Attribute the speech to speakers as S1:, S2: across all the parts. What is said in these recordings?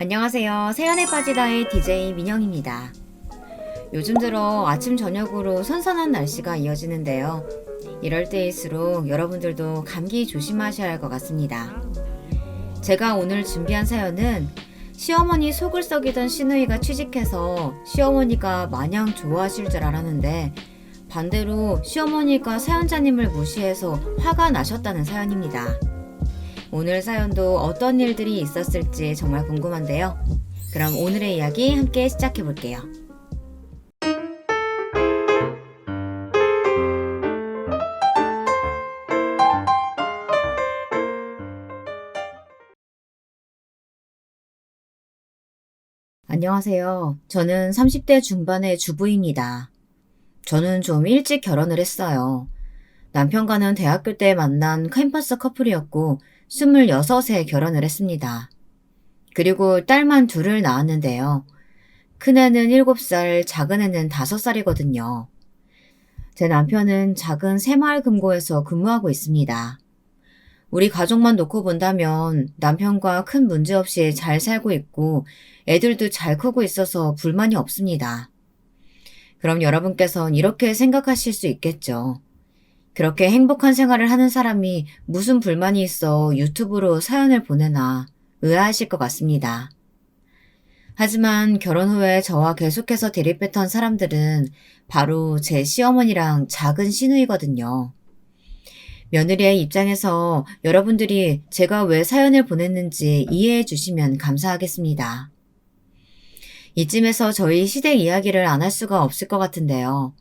S1: 안녕하세요. 세안에 빠지다의 DJ 민영입니다. 요즘 들어 아침 저녁으로 선선한 날씨가 이어지는데요. 이럴 때일수록 여러분들도 감기 조심하셔야 할 것 같습니다. 제가 오늘 준비한 사연은 시어머니 속을 썩이던 시누이가 취직해서 시어머니가 마냥 좋아하실 줄 알았는데 반대로 시어머니가 사연자님을 무시해서 화가 나셨다는 사연입니다. 오늘 사연도 어떤 일들이 있었을지 정말 궁금한데요. 그럼 오늘의 이야기 함께 시작해 볼게요. 안녕하세요. 저는 30대 중반의 주부입니다. 저는 좀 일찍 결혼을 했어요. 남편과는 대학교 때 만난 캠퍼스 커플이었고 26에 결혼을 했습니다. 그리고 딸만 둘을 낳았는데요. 큰애는 7살, 작은애는 5살이거든요. 제 남편은 작은 새마을금고에서 근무하고 있습니다. 우리 가족만 놓고 본다면 남편과 큰 문제 없이 잘 살고 있고 애들도 잘 크고 있어서 불만이 없습니다. 그럼 여러분께선 이렇게 생각하실 수 있겠죠. 그렇게 행복한 생활을 하는 사람이 무슨 불만이 있어 유튜브로 사연을 보내나 의아하실 것 같습니다. 하지만 결혼 후에 저와 계속해서 대립했던 사람들은 바로 제 시어머니랑 작은 시누이거든요. 며느리의 입장에서 여러분들이 제가 왜 사연을 보냈는지 이해해 주시면 감사하겠습니다. 이쯤에서 저희 시댁 이야기를 안 할 수가 없을 것 같은데요.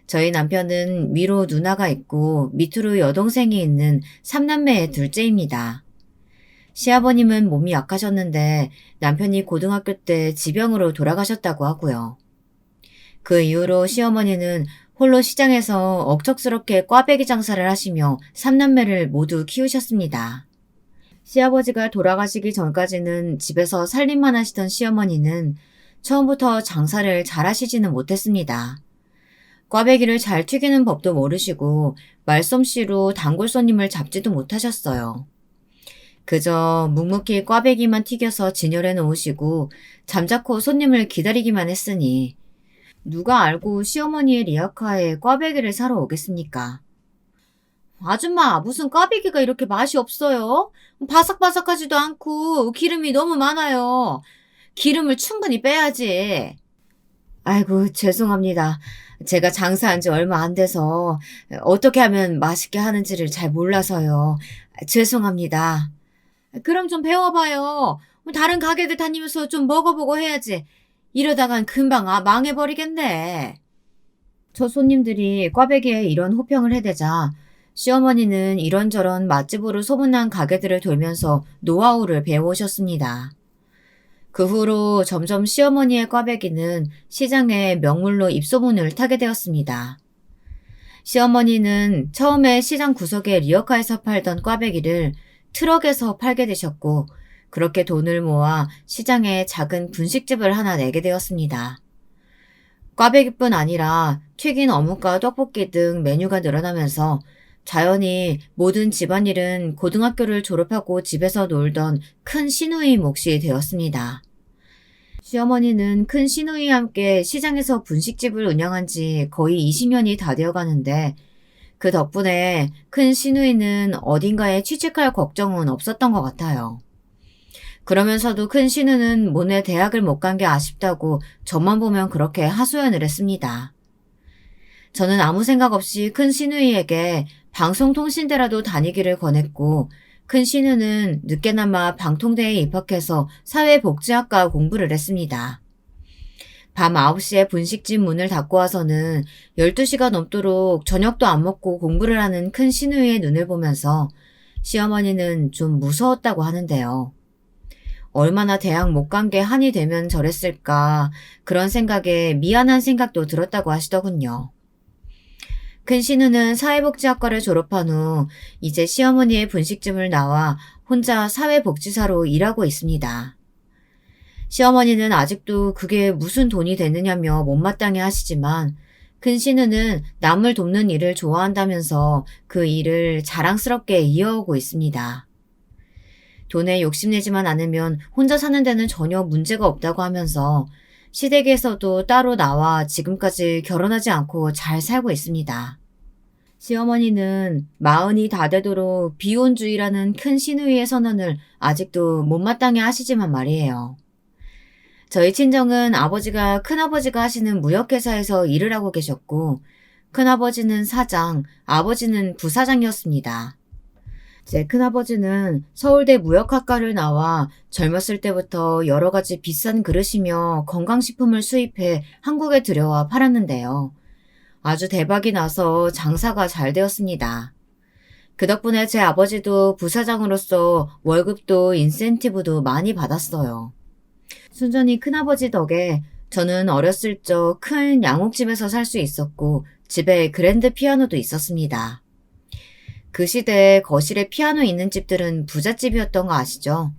S1: 저희 남편은 위로 누나가 있고 밑으로 여동생이 있는 3남매의 둘째입니다. 시아버님은 몸이 약하셨는데 남편이 고등학교 때 지병으로 돌아가셨다고 하고요. 그 이후로 시어머니는 홀로 시장에서 억척스럽게 꽈배기 장사를 하시며 3남매를 모두 키우셨습니다. 시아버지가 돌아가시기 전까지는 집에서 살림만 하시던 시어머니는 처음부터 장사를 잘 하시지는 못했습니다. 꽈배기를 잘 튀기는 법도 모르시고 말솜씨로 단골 손님을 잡지도 못하셨어요. 그저 묵묵히 꽈배기만 튀겨서 진열해 놓으시고 잠자코 손님을 기다리기만 했으니 누가 알고 시어머니의 리아카에 꽈배기를 사러 오겠습니까? 아줌마, 무슨 꽈배기가 이렇게 맛이 없어요? 바삭바삭하지도 않고 기름이 너무 많아요. 기름을 충분히 빼야지. 아이고, 죄송합니다. 제가 장사한 지 얼마 안 돼서 어떻게 하면 맛있게 하는지를 잘 몰라서요. 죄송합니다. 그럼 좀 배워봐요. 다른 가게들 다니면서 좀 먹어보고 해야지. 이러다간 금방 망해버리겠네. 저 손님들이 꽈배기에 이런 호평을 해대자 시어머니는 이런저런 맛집으로 소문난 가게들을 돌면서 노하우를 배워오셨습니다. 그 후로 점점 시어머니의 꽈배기는 시장의 명물로 입소문을 타게 되었습니다. 시어머니는 처음에 시장 구석에 리어카에서 팔던 꽈배기를 트럭에서 팔게 되셨고 그렇게 돈을 모아 시장에 작은 분식집을 하나 내게 되었습니다. 꽈배기뿐 아니라 튀긴 어묵과 떡볶이 등 메뉴가 늘어나면서 자연히 모든 집안일은 고등학교를 졸업하고 집에서 놀던 큰 시누이 몫이 되었습니다. 시어머니는 큰 시누이와 함께 시장에서 분식집을 운영한 지 거의 20년이 다 되어 가는데 그 덕분에 큰 시누이는 어딘가에 취직할 걱정은 없었던 것 같아요. 그러면서도 큰 시누는 모네 대학을 못 간 게 아쉽다고 저만 보면 그렇게 하소연을 했습니다. 저는 아무 생각 없이 큰 시누이에게 방송통신대라도 다니기를 권했고 큰 시누는 늦게나마 방통대에 입학해서 사회복지학과 공부를 했습니다. 밤 9시에 분식집 문을 닫고 와서는 12시가 넘도록 저녁도 안 먹고 공부를 하는 큰 시누이의 눈을 보면서 시어머니는 좀 무서웠다고 하는데요. 얼마나 대학 못 간 게 한이 되면 저랬을까 그런 생각에 미안한 생각도 들었다고 하시더군요. 큰 시누는 사회복지학과를 졸업한 후 이제 시어머니의 분식집을 나와 혼자 사회복지사로 일하고 있습니다. 시어머니는 아직도 그게 무슨 돈이 되느냐며 못마땅해 하시지만 큰 시누는 남을 돕는 일을 좋아한다면서 그 일을 자랑스럽게 이어오고 있습니다. 돈에 욕심내지만 않으면 혼자 사는 데는 전혀 문제가 없다고 하면서 시댁에서도 따로 나와 지금까지 결혼하지 않고 잘 살고 있습니다. 시어머니는 마흔이 다 되도록 비혼주의라는 큰 신우이의 선언을 아직도 못마땅해 하시지만 말이에요. 저희 친정은 아버지가 큰아버지가 하시는 무역회사에서 일을 하고 계셨고 큰아버지는 사장, 아버지는 부사장이었습니다. 제 큰아버지는 서울대 무역학과를 나와 젊었을 때부터 여러 가지 비싼 그릇이며 건강식품을 수입해 한국에 들여와 팔았는데요. 아주 대박이 나서 장사가 잘 되었습니다. 그 덕분에 제 아버지도 부사장으로서 월급도 인센티브도 많이 받았어요. 순전히 큰아버지 덕에 저는 어렸을 적 큰 양옥집에서 살 수 있었고 집에 그랜드 피아노도 있었습니다. 그 시대에 거실에 피아노 있는 집들은 부잣집이었던 거 아시죠?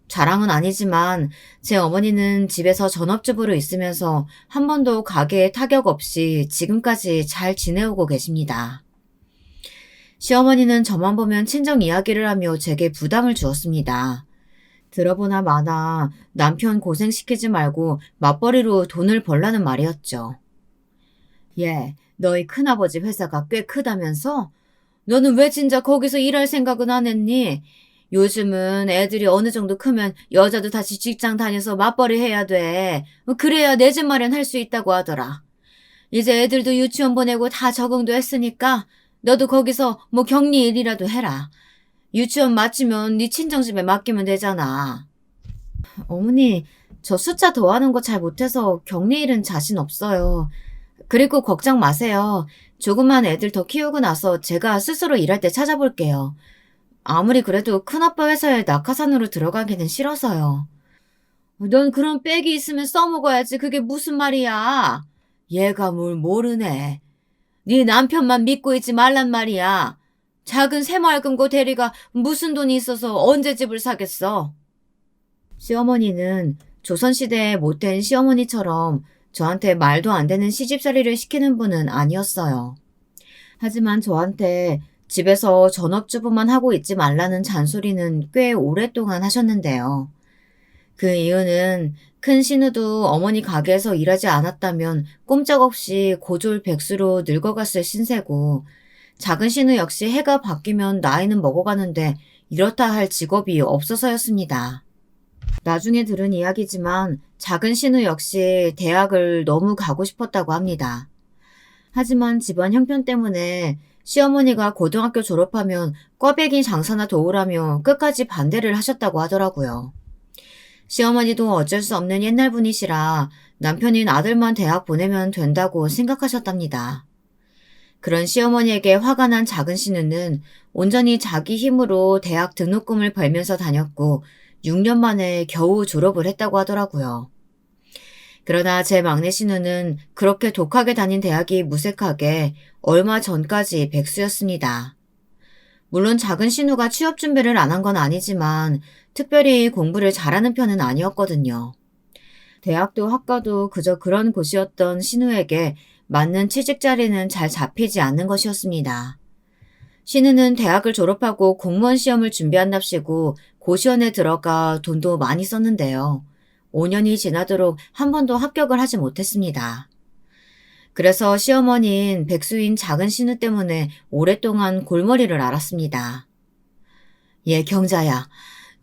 S1: 자랑은 아니지만 제 어머니는 집에서 전업주부로 있으면서 한 번도 가게에 타격 없이 지금까지 잘 지내오고 계십니다. 시어머니는 저만 보면 친정 이야기를 하며 제게 부담을 주었습니다. 들어보나 마나 남편 고생시키지 말고 맞벌이로 돈을 벌라는 말이었죠. 예, 너희 큰아버지 회사가 꽤 크다면서? 너는 왜 진짜 거기서 일할 생각은 안 했니? 요즘은 애들이 어느 정도 크면 여자도 다시 직장 다녀서 맞벌이 해야 돼. 그래야 내 집 마련할 수 있다고 하더라. 이제 애들도 유치원 보내고 다 적응도 했으니까 너도 거기서 뭐 격리 일이라도 해라. 유치원 마치면 네 친정집에 맡기면 되잖아. 어머니, 저 숫자 더하는 거 잘 못해서 격리 일은 자신 없어요. 그리고 걱정 마세요. 조그만 애들 더 키우고 나서 제가 스스로 일할 때 찾아볼게요. 아무리 그래도 큰아빠 회사에 낙하산으로 들어가기는 싫어서요. 넌 그런 빽이 있으면 써먹어야지. 그게 무슨 말이야. 얘가 뭘 모르네. 네 남편만 믿고 있지 말란 말이야. 작은 새마을금고 대리가 무슨 돈이 있어서 언제 집을 사겠어. 시어머니는 조선시대의 못된 시어머니처럼 저한테 말도 안 되는 시집살이를 시키는 분은 아니었어요. 하지만 저한테 집에서 전업주부만 하고 있지 말라는 잔소리는 꽤 오랫동안 하셨는데요. 그 이유는 큰 신우도 어머니 가게에서 일하지 않았다면 꼼짝없이 고졸백수로 늙어갔을 신세고 작은 신우 역시 해가 바뀌면 나이는 먹어가는데 이렇다 할 직업이 없어서였습니다. 나중에 들은 이야기지만 작은 신우 역시 대학을 너무 가고 싶었다고 합니다. 하지만 집안 형편 때문에 시어머니가 고등학교 졸업하면 꽈배기 장사나 도우라며 끝까지 반대를 하셨다고 하더라고요. 시어머니도 어쩔 수 없는 옛날 분이시라 남편인 아들만 대학 보내면 된다고 생각하셨답니다. 그런 시어머니에게 화가 난 작은 신우는 온전히 자기 힘으로 대학 등록금을 벌면서 다녔고 6년 만에 겨우 졸업을 했다고 하더라고요. 그러나 제 막내 신우는 그렇게 독하게 다닌 대학이 무색하게 얼마 전까지 백수였습니다. 물론 작은 신우가 취업 준비를 안 한 건 아니지만 특별히 공부를 잘하는 편은 아니었거든요. 대학도 학과도 그저 그런 곳이었던 신우에게 맞는 취직 자리는 잘 잡히지 않는 것이었습니다. 신우는 대학을 졸업하고 공무원 시험을 준비한답시고 고시원에 들어가 돈도 많이 썼는데요. 5년이 지나도록 한 번도 합격을 하지 못했습니다. 그래서 시어머니인 백수인 작은 신우 때문에 오랫동안 골머리를 앓았습니다. 예, 경자야.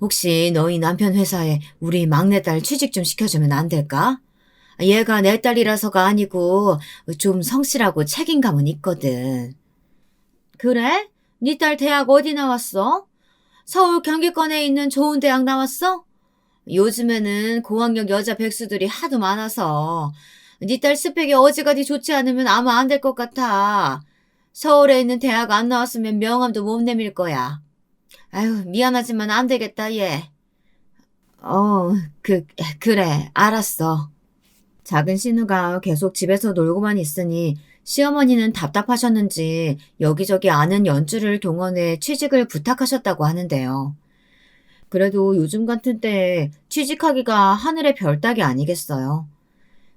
S1: 혹시 너희 남편 회사에 우리 막내딸 취직 좀 시켜주면 안 될까? 얘가 내 딸이라서가 아니고 좀 성실하고 책임감은 있거든. 그래? 네 딸 대학 어디 나왔어? 서울 경기권에 있는 좋은 대학 나왔어? 요즘에는 고학력 여자 백수들이 하도 많아서 네 딸 스펙이 어지간히 좋지 않으면 아마 안 될 것 같아. 서울에 있는 대학 안 나왔으면 명함도 못 내밀 거야. 아유, 미안하지만 안 되겠다, 얘. 그래, 알았어. 작은 신우가 계속 집에서 놀고만 있으니 시어머니는 답답하셨는지 여기저기 아는 연주를 동원해 취직을 부탁하셨다고 하는데요. 그래도 요즘 같은 때에 취직하기가 하늘의 별 따기 아니겠어요.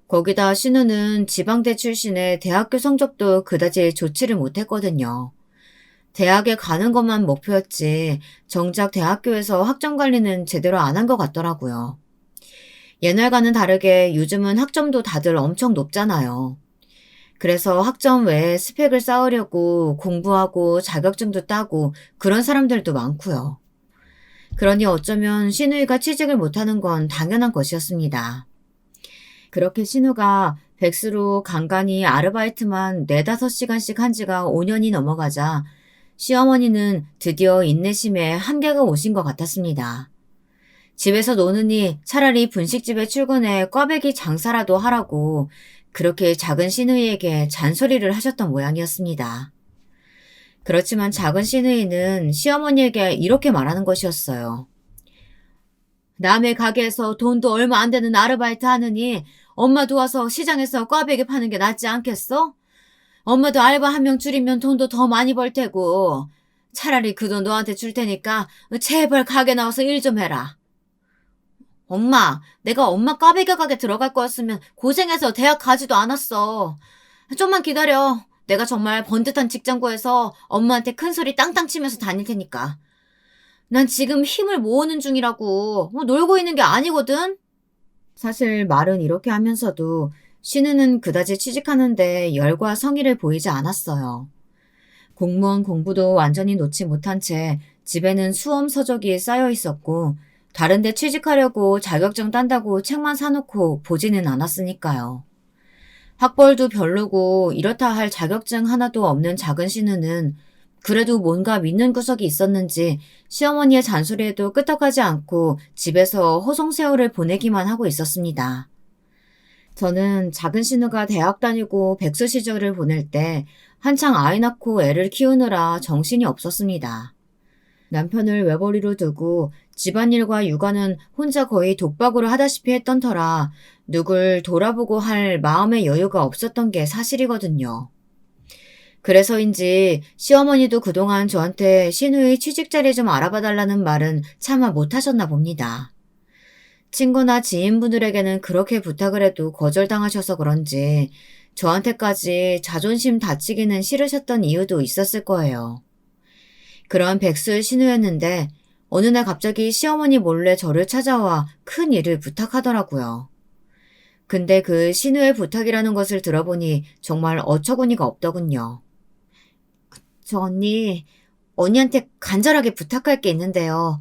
S1: 거기다 신우는 지방대 출신의 대학교 성적도 그다지 좋지를 못했거든요. 대학에 가는 것만 목표였지 정작 대학교에서 학점 관리는 제대로 안 한 것 같더라고요. 옛날과는 다르게 요즘은 학점도 다들 엄청 높잖아요. 그래서 학점 외에 스펙을 쌓으려고 공부하고 자격증도 따고 그런 사람들도 많고요. 그러니 어쩌면 신우이가 취직을 못하는 건 당연한 것이었습니다. 그렇게 신우가 백수로 간간히 아르바이트만 4~5시간씩 한 지가 5년이 넘어가자 시어머니는 드디어 인내심에 한계가 오신 것 같았습니다. 집에서 노느니 차라리 분식집에 출근해 꽈배기 장사라도 하라고 그렇게 작은 시누이에게 잔소리를 하셨던 모양이었습니다. 그렇지만 작은 시누이는 시어머니에게 이렇게 말하는 것이었어요. 남의 가게에서 돈도 얼마 안 되는 아르바이트 하느니 엄마 도와서 시장에서 꽈배기 파는 게 낫지 않겠어? 엄마도 알바 한 명 줄이면 돈도 더 많이 벌 테고 차라리 그 돈 너한테 줄 테니까 제발 가게 나와서 일 좀 해라. 엄마, 내가 엄마 꽈배기 가게 들어갈 거였으면 고생해서 대학 가지도 않았어. 좀만 기다려. 내가 정말 번듯한 직장 구해서 엄마한테 큰 소리 땅땅 치면서 다닐 테니까. 난 지금 힘을 모으는 중이라고. 놀고 있는 게 아니거든. 사실 말은 이렇게 하면서도 신우는 그다지 취직하는데 열과 성의를 보이지 않았어요. 공무원 공부도 완전히 놓지 못한 채 집에는 수험 서적이 쌓여 있었고 다른 데 취직하려고 자격증 딴다고 책만 사놓고 보지는 않았으니까요. 학벌도 별로고 이렇다 할 자격증 하나도 없는 작은 신우는 그래도 뭔가 믿는 구석이 있었는지 시어머니의 잔소리에도 끄떡하지 않고 집에서 호송세월을 보내기만 하고 있었습니다. 저는 작은 신우가 대학 다니고 백수 시절을 보낼 때 한창 아이 낳고 애를 키우느라 정신이 없었습니다. 남편을 외벌이로 두고 집안일과 육아는 혼자 거의 독박으로 하다시피 했던 터라 누굴 돌아보고 할 마음의 여유가 없었던 게 사실이거든요. 그래서인지 시어머니도 그동안 저한테 신우의 취직 자리 좀 알아봐 달라는 말은 차마 못하셨나 봅니다. 친구나 지인분들에게는 그렇게 부탁을 해도 거절당하셔서 그런지 저한테까지 자존심 다치기는 싫으셨던 이유도 있었을 거예요. 그런 백수의 신우였는데 어느 날 갑자기 시어머니 몰래 저를 찾아와 큰 일을 부탁하더라고요. 근데 그 신우의 부탁이라는 것을 들어보니 정말 어처구니가 없더군요. 저 언니한테 간절하게 부탁할 게 있는데요.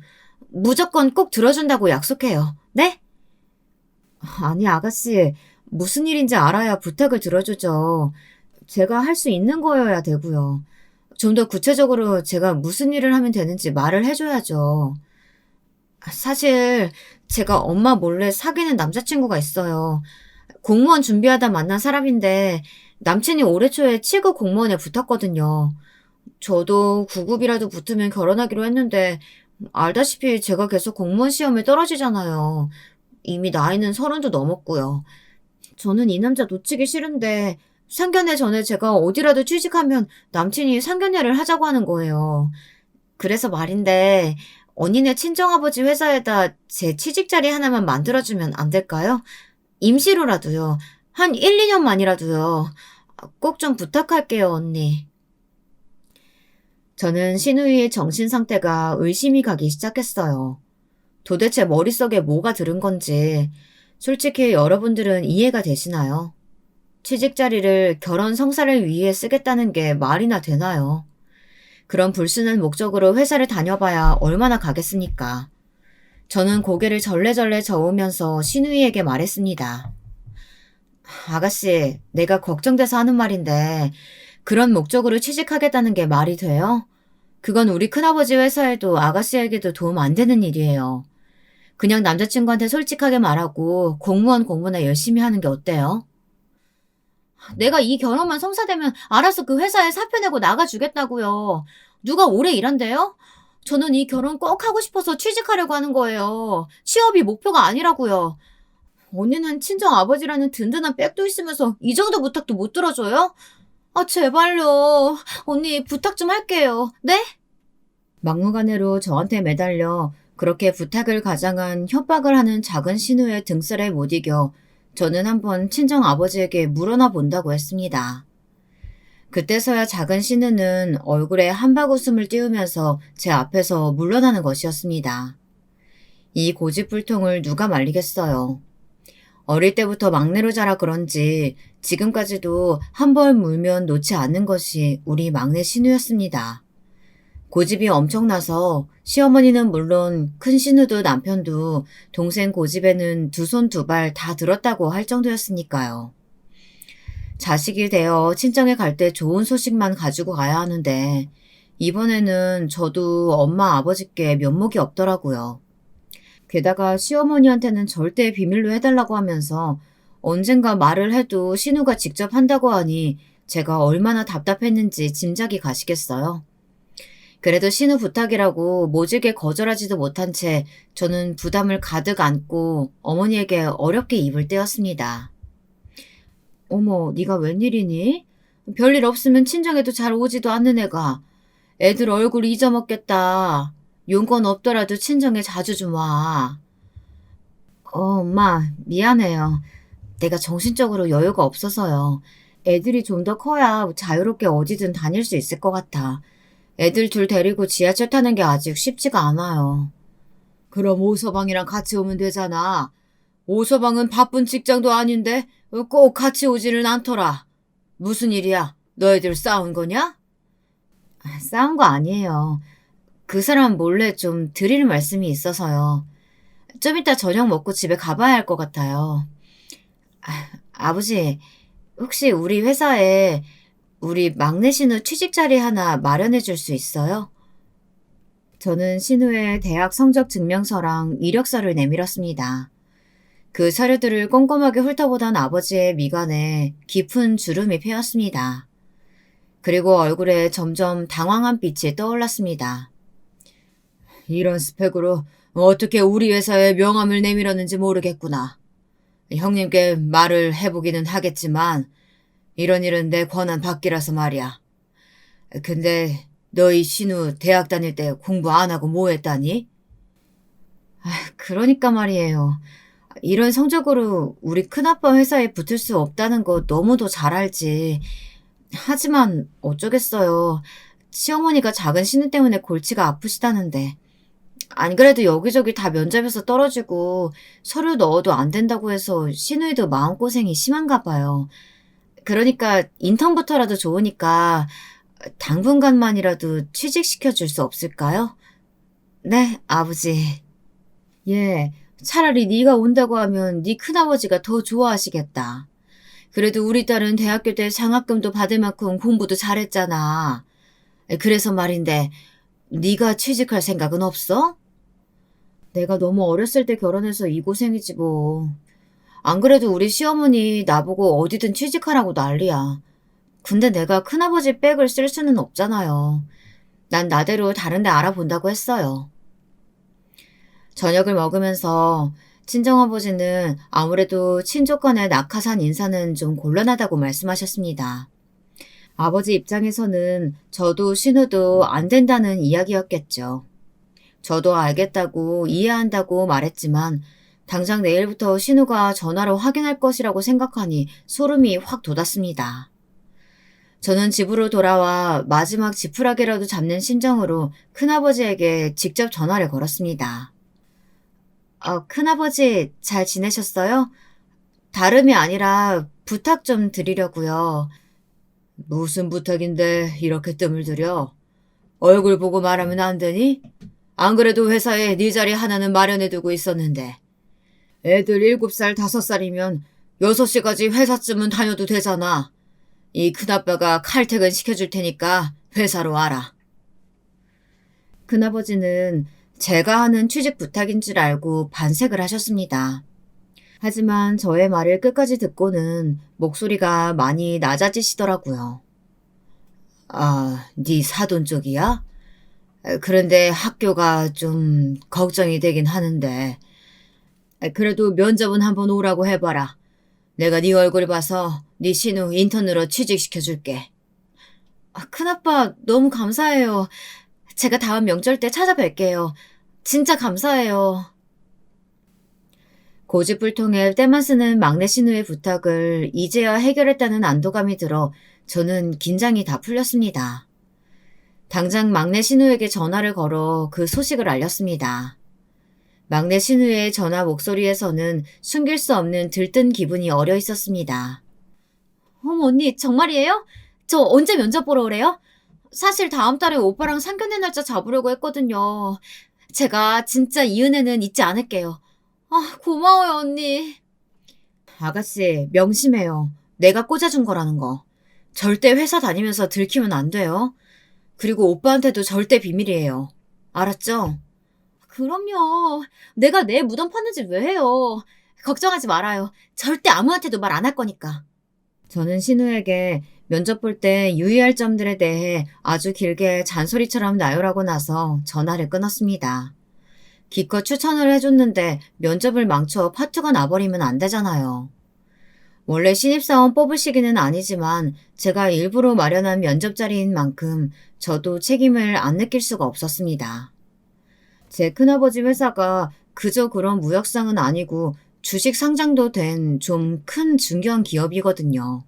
S1: 무조건 꼭 들어준다고 약속해요. 네? 아니, 아가씨. 무슨 일인지 알아야 부탁을 들어주죠. 제가 할 수 있는 거여야 되고요. 좀 더 구체적으로 제가 무슨 일을 하면 되는지 말을 해줘야죠. 사실 제가 엄마 몰래 사귀는 남자친구가 있어요. 공무원 준비하다 만난 사람인데 남친이 올해 초에 7급 공무원에 붙었거든요. 저도 9급이라도 붙으면 결혼하기로 했는데 알다시피 제가 계속 공무원 시험에 떨어지잖아요. 이미 나이는 30도 넘었고요. 저는 이 남자 놓치기 싫은데 상견례 전에 제가 어디라도 취직하면 남친이 상견례를 하자고 하는 거예요. 그래서 말인데 언니네 친정아버지 회사에다 제 취직 자리 하나만 만들어주면 안 될까요? 임시로라도요. 한 1, 2년만이라도요. 꼭 좀 부탁할게요, 언니. 저는 신우이의 정신 상태가 의심이 가기 시작했어요. 도대체 머릿속에 뭐가 들은 건지 솔직히 여러분들은 이해가 되시나요? 취직 자리를 결혼 성사를 위해 쓰겠다는 게 말이나 되나요? 그런 불순한 목적으로 회사를 다녀봐야 얼마나 가겠습니까? 저는 고개를 절레절레 저으면서 신우이에게 말했습니다. 아가씨, 내가 걱정돼서 하는 말인데 그런 목적으로 취직하겠다는 게 말이 돼요? 그건 우리 큰아버지 회사에도 아가씨에게도 도움 안 되는 일이에요. 그냥 남자친구한테 솔직하게 말하고 공무원 공부나 열심히 하는 게 어때요? 내가 이 결혼만 성사되면 알아서 그 회사에 사표 내고 나가주겠다고요. 누가 오래 일한대요? 저는 이 결혼 꼭 하고 싶어서 취직하려고 하는 거예요. 취업이 목표가 아니라고요. 언니는 친정 아버지라는 든든한 백도 있으면서 이 정도 부탁도 못 들어줘요? 아, 제발요. 언니 부탁 좀 할게요. 네? 막무가내로 저한테 매달려 그렇게 부탁을 가장한 협박을 하는 작은 신우의 등살에 못 이겨 저는 한번 친정 아버지에게 물어나 본다고 했습니다. 그때서야 작은 신우는 얼굴에 한박 웃음을 띄우면서 제 앞에서 물러나는 것이었습니다. 이 고집불통을 누가 말리겠어요. 어릴 때부터 막내로 자라 그런지 지금까지도 한 번 물면 놓지 않는 것이 우리 막내 신우였습니다. 고집이 엄청나서 시어머니는 물론 큰 신우도 남편도 동생 고집에는 두 손 두 발 다 들었다고 할 정도였으니까요. 자식이 되어 친정에 갈 때 좋은 소식만 가지고 가야 하는데 이번에는 저도 엄마 아버지께 면목이 없더라고요. 게다가 시어머니한테는 절대 비밀로 해달라고 하면서 언젠가 말을 해도 신우가 직접 한다고 하니 제가 얼마나 답답했는지 짐작이 가시겠어요. 그래도 신우 부탁이라고 모질게 거절하지도 못한 채 저는 부담을 가득 안고 어머니에게 어렵게 입을 떼었습니다. 어머, 네가 웬일이니? 별일 없으면 친정에도 잘 오지도 않는 애가. 애들 얼굴 잊어먹겠다. 용건 없더라도 친정에 자주 좀 와. 엄마, 미안해요. 내가 정신적으로 여유가 없어서요. 애들이 좀 더 커야 자유롭게 어디든 다닐 수 있을 것 같아. 애들 둘 데리고 지하철 타는 게 아직 쉽지가 않아요. 그럼 오서방이랑 같이 오면 되잖아. 오서방은 바쁜 직장도 아닌데 꼭 같이 오지는 않더라. 무슨 일이야? 너희들 싸운 거냐? 싸운 거 아니에요. 그 사람 몰래 좀 드릴 말씀이 있어서요. 좀 이따 저녁 먹고 집에 가봐야 할 것 같아요. 아버지, 혹시 우리 회사에 우리 막내 신우 취직 자리 하나 마련해 줄 수 있어요? 저는 신우의 대학 성적 증명서랑 이력서를 내밀었습니다. 그 서류들을 꼼꼼하게 훑어보던 아버지의 미간에 깊은 주름이 패였습니다. 그리고 얼굴에 점점 당황한 빛이 떠올랐습니다. 이런 스펙으로 어떻게 우리 회사에 명함을 내밀었는지 모르겠구나. 형님께 말을 해보기는 하겠지만 이런 일은 내 권한 밖이라서 말이야. 근데 너희 신우 대학 다닐 때 공부 안 하고 뭐 했다니? 그러니까 말이에요. 이런 성적으로 우리 큰아빠 회사에 붙을 수 없다는 거 너무도 잘 알지. 하지만 어쩌겠어요. 시어머니가 작은 신우 때문에 골치가 아프시다는데. 안 그래도 여기저기 다 면접에서 떨어지고 서류 넣어도 안 된다고 해서 신우이도 마음고생이 심한가 봐요. 그러니까 인턴부터라도 좋으니까 당분간만이라도 취직시켜 줄 수 없을까요? 네, 아버지. 예, 차라리 네가 온다고 하면 네 큰아버지가 더 좋아하시겠다. 그래도 우리 딸은 대학교 때 장학금도 받을 만큼 공부도 잘했잖아. 그래서 말인데 네가 취직할 생각은 없어? 내가 너무 어렸을 때 결혼해서 이 고생이지 뭐. 안 그래도 우리 시어머니 나보고 어디든 취직하라고 난리야. 근데 내가 큰아버지 백을 쓸 수는 없잖아요. 난 나대로 다른 데 알아본다고 했어요. 저녁을 먹으면서 친정아버지는 아무래도 친족 간의 낙하산 인사는 좀 곤란하다고 말씀하셨습니다. 아버지 입장에서는 저도 신우도 안 된다는 이야기였겠죠. 저도 알겠다고 이해한다고 말했지만 당장 내일부터 신우가 전화로 확인할 것이라고 생각하니 소름이 확 돋았습니다. 저는 집으로 돌아와 마지막 지푸라기라도 잡는 심정으로 큰아버지에게 직접 전화를 걸었습니다. 큰아버지 잘 지내셨어요? 다름이 아니라 부탁 좀 드리려고요. 무슨 부탁인데 이렇게 뜸을 들여? 얼굴 보고 말하면 안 되니? 안 그래도 회사에 네 자리 하나는 마련해두고 있었는데. 애들 7살, 5살이면 6시까지 회사쯤은 다녀도 되잖아. 이 큰아빠가 칼퇴근 시켜줄 테니까 회사로 와라. 큰아버지는 제가 하는 취직 부탁인 줄 알고 반색을 하셨습니다. 하지만 저의 말을 끝까지 듣고는 목소리가 많이 낮아지시더라고요. 네 사돈 쪽이야? 그런데 학교가 좀 걱정이 되긴 하는데. 그래도 면접은 한번 오라고 해봐라. 내가 네 얼굴 봐서 네 신우 인턴으로 취직시켜줄게. 큰아빠 너무 감사해요. 제가 다음 명절 때 찾아뵐게요. 진짜 감사해요. 고집불통에 때만 쓰는 막내 신우의 부탁을 이제야 해결했다는 안도감이 들어 저는 긴장이 다 풀렸습니다. 당장 막내 신우에게 전화를 걸어 그 소식을 알렸습니다. 막내 신우의 전화 목소리에서는 숨길 수 없는 들뜬 기분이 어려 있었습니다. 어머 언니 정말이에요? 저 언제 면접 보러 오래요? 사실 다음 달에 오빠랑 상견례 날짜 잡으려고 했거든요. 제가 진짜 이 은혜는 잊지 않을게요. 아, 고마워요, 언니. 아가씨, 명심해요. 내가 꽂아준 거라는 거. 절대 회사 다니면서 들키면 안 돼요. 그리고 오빠한테도 절대 비밀이에요. 알았죠? 그럼요. 내가 내 무덤 파는 짓 왜 해요? 걱정하지 말아요. 절대 아무한테도 말 안 할 거니까. 저는 신우에게 면접 볼 때 유의할 점들에 대해 아주 길게 잔소리처럼 나열하고 나서 전화를 끊었습니다. 기껏 추천을 해줬는데 면접을 망쳐 파투가 나버리면 안 되잖아요. 원래 신입사원 뽑을 시기는 아니지만 제가 일부러 마련한 면접 자리인 만큼 저도 책임을 안 느낄 수가 없었습니다. 제 큰아버지 회사가 그저 그런 무역상은 아니고 주식 상장도 된 좀 큰 중견 기업이거든요.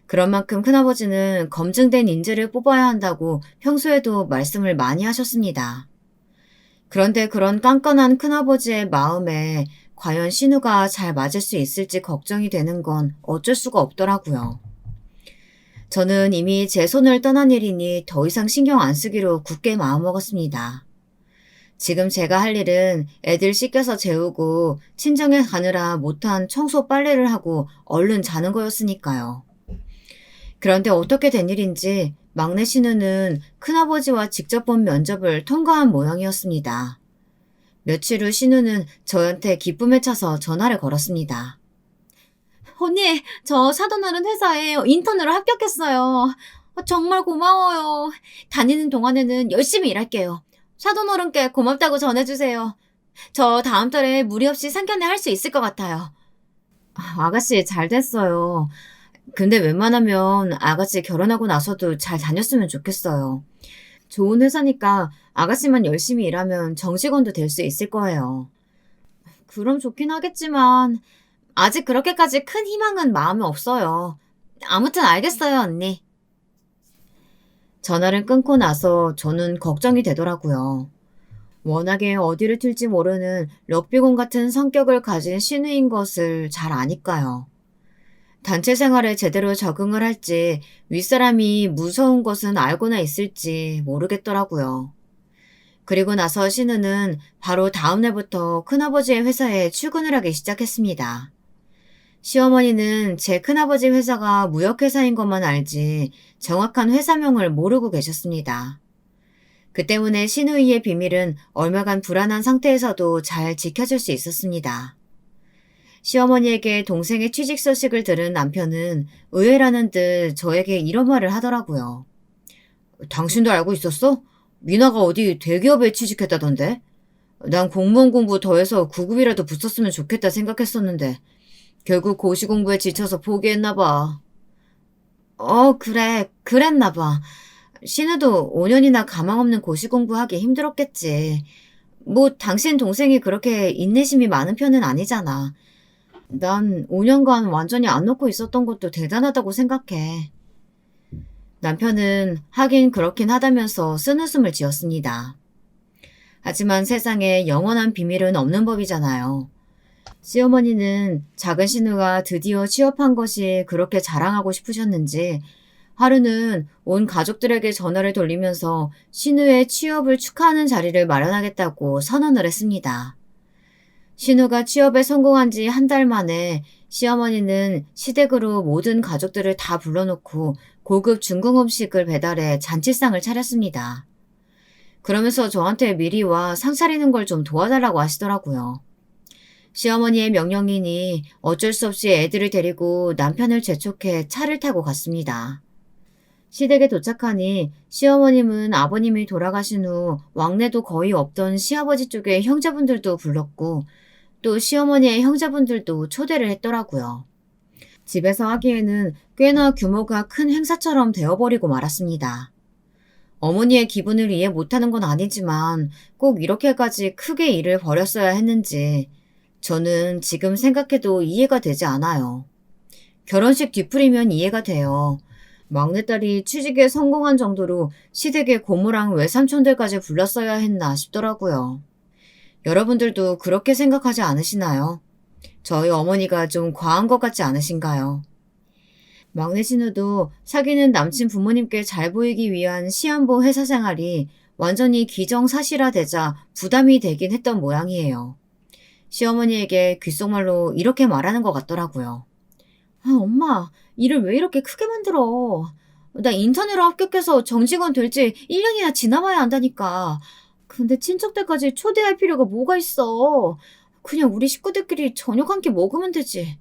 S1: 그런 만큼 큰아버지는 검증된 인재를 뽑아야 한다고 평소에도 말씀을 많이 하셨습니다. 그런데 그런 깐깐한 큰아버지의 마음에 과연 신우가 잘 맞을 수 있을지 걱정이 되는 건 어쩔 수가 없더라고요. 저는 이미 제 손을 떠난 일이니 더 이상 신경 안 쓰기로 굳게 마음먹었습니다. 지금 제가 할 일은 애들 씻겨서 재우고 친정에 가느라 못한 청소 빨래를 하고 얼른 자는 거였으니까요. 그런데 어떻게 된 일인지 막내 신우는 큰아버지와 직접 본 면접을 통과한 모양이었습니다. 며칠 후 신우는 저한테 기쁨에 차서 전화를 걸었습니다. 언니, 저 사돈어른 회사에 인턴으로 합격했어요. 정말 고마워요. 다니는 동안에는 열심히 일할게요. 사돈어른께 고맙다고 전해주세요. 저 다음 달에 무리 없이 상견례 할 수 있을 것 같아요. 아가씨, 잘 됐어요. 근데 웬만하면 아가씨 결혼하고 나서도 잘 다녔으면 좋겠어요. 좋은 회사니까 아가씨만 열심히 일하면 정직원도 될 수 있을 거예요. 그럼 좋긴 하겠지만 아직 그렇게까지 큰 희망은 마음에 없어요. 아무튼 알겠어요, 언니. 전화를 끊고 나서 저는 걱정이 되더라고요. 워낙에 어디를 튈지 모르는 럭비공 같은 성격을 가진 신우인 것을 잘 아니까요. 단체 생활에 제대로 적응을 할지 윗사람이 무서운 것은 알고나 있을지 모르겠더라고요. 그리고 나서 신우는 바로 다음날부터 큰아버지의 회사에 출근을 하기 시작했습니다. 시어머니는 제 큰아버지 회사가 무역회사인 것만 알지 정확한 회사명을 모르고 계셨습니다. 그 때문에 신우이의 비밀은 얼마간 불안한 상태에서도 잘 지켜질 수 있었습니다. 시어머니에게 동생의 취직 소식을 들은 남편은 의외라는 듯 저에게 이런 말을 하더라고요. 당신도 알고 있었어? 미나가 어디 대기업에 취직했다던데? 난 공무원 공부 더해서 9급이라도 붙었으면 좋겠다 생각했었는데 결국 고시 공부에 지쳐서 포기했나 봐. 그래, 그랬나 봐. 신우도 5년이나 가망 없는 고시 공부하기 힘들었겠지. 뭐 당신 동생이 그렇게 인내심이 많은 편은 아니잖아. 난 5년간 완전히 안 놓고 있었던 것도 대단하다고 생각해. 남편은 하긴 그렇긴 하다면서 쓴웃음을 지었습니다. 하지만 세상에 영원한 비밀은 없는 법이잖아요. 시어머니는 작은 신우가 드디어 취업한 것이 그렇게 자랑하고 싶으셨는지 하루는 온 가족들에게 전화를 돌리면서 신우의 취업을 축하하는 자리를 마련하겠다고 선언을 했습니다. 신우가 취업에 성공한 지 한 달 만에 시어머니는 시댁으로 모든 가족들을 다 불러놓고 고급 중국 음식을 배달해 잔치상을 차렸습니다. 그러면서 저한테 미리 와 상 차리는 걸 좀 도와달라고 하시더라고요. 시어머니의 명령이니 어쩔 수 없이 애들을 데리고 남편을 재촉해 차를 타고 갔습니다. 시댁에 도착하니 시어머님은 아버님이 돌아가신 후 왕래도 거의 없던 시아버지 쪽의 형제분들도 불렀고 또 시어머니의 형제분들도 초대를 했더라고요. 집에서 하기에는 꽤나 규모가 큰 행사처럼 되어버리고 말았습니다. 어머니의 기분을 이해 못하는 건 아니지만 꼭 이렇게까지 크게 일을 벌였어야 했는지 저는 지금 생각해도 이해가 되지 않아요. 결혼식 뒤풀이면 이해가 돼요. 막내딸이 취직에 성공한 정도로 시댁의 고모랑 외삼촌들까지 불렀어야 했나 싶더라고요. 여러분들도 그렇게 생각하지 않으시나요? 저희 어머니가 좀 과한 것 같지 않으신가요? 막내 신우도 사귀는 남친 부모님께 잘 보이기 위한 시한부 회사 생활이 완전히 기정사실화되자 부담이 되긴 했던 모양이에요. 시어머니에게 귓속말로 이렇게 말하는 것 같더라고요. 아, 엄마, 일을 왜 이렇게 크게 만들어? 나 인턴으로 합격해서 정직원 될지 1년이나 지나봐야 한다니까. 근데 친척들까지 초대할 필요가 뭐가 있어? 그냥 우리 식구들끼리 저녁 한 끼 먹으면 되지.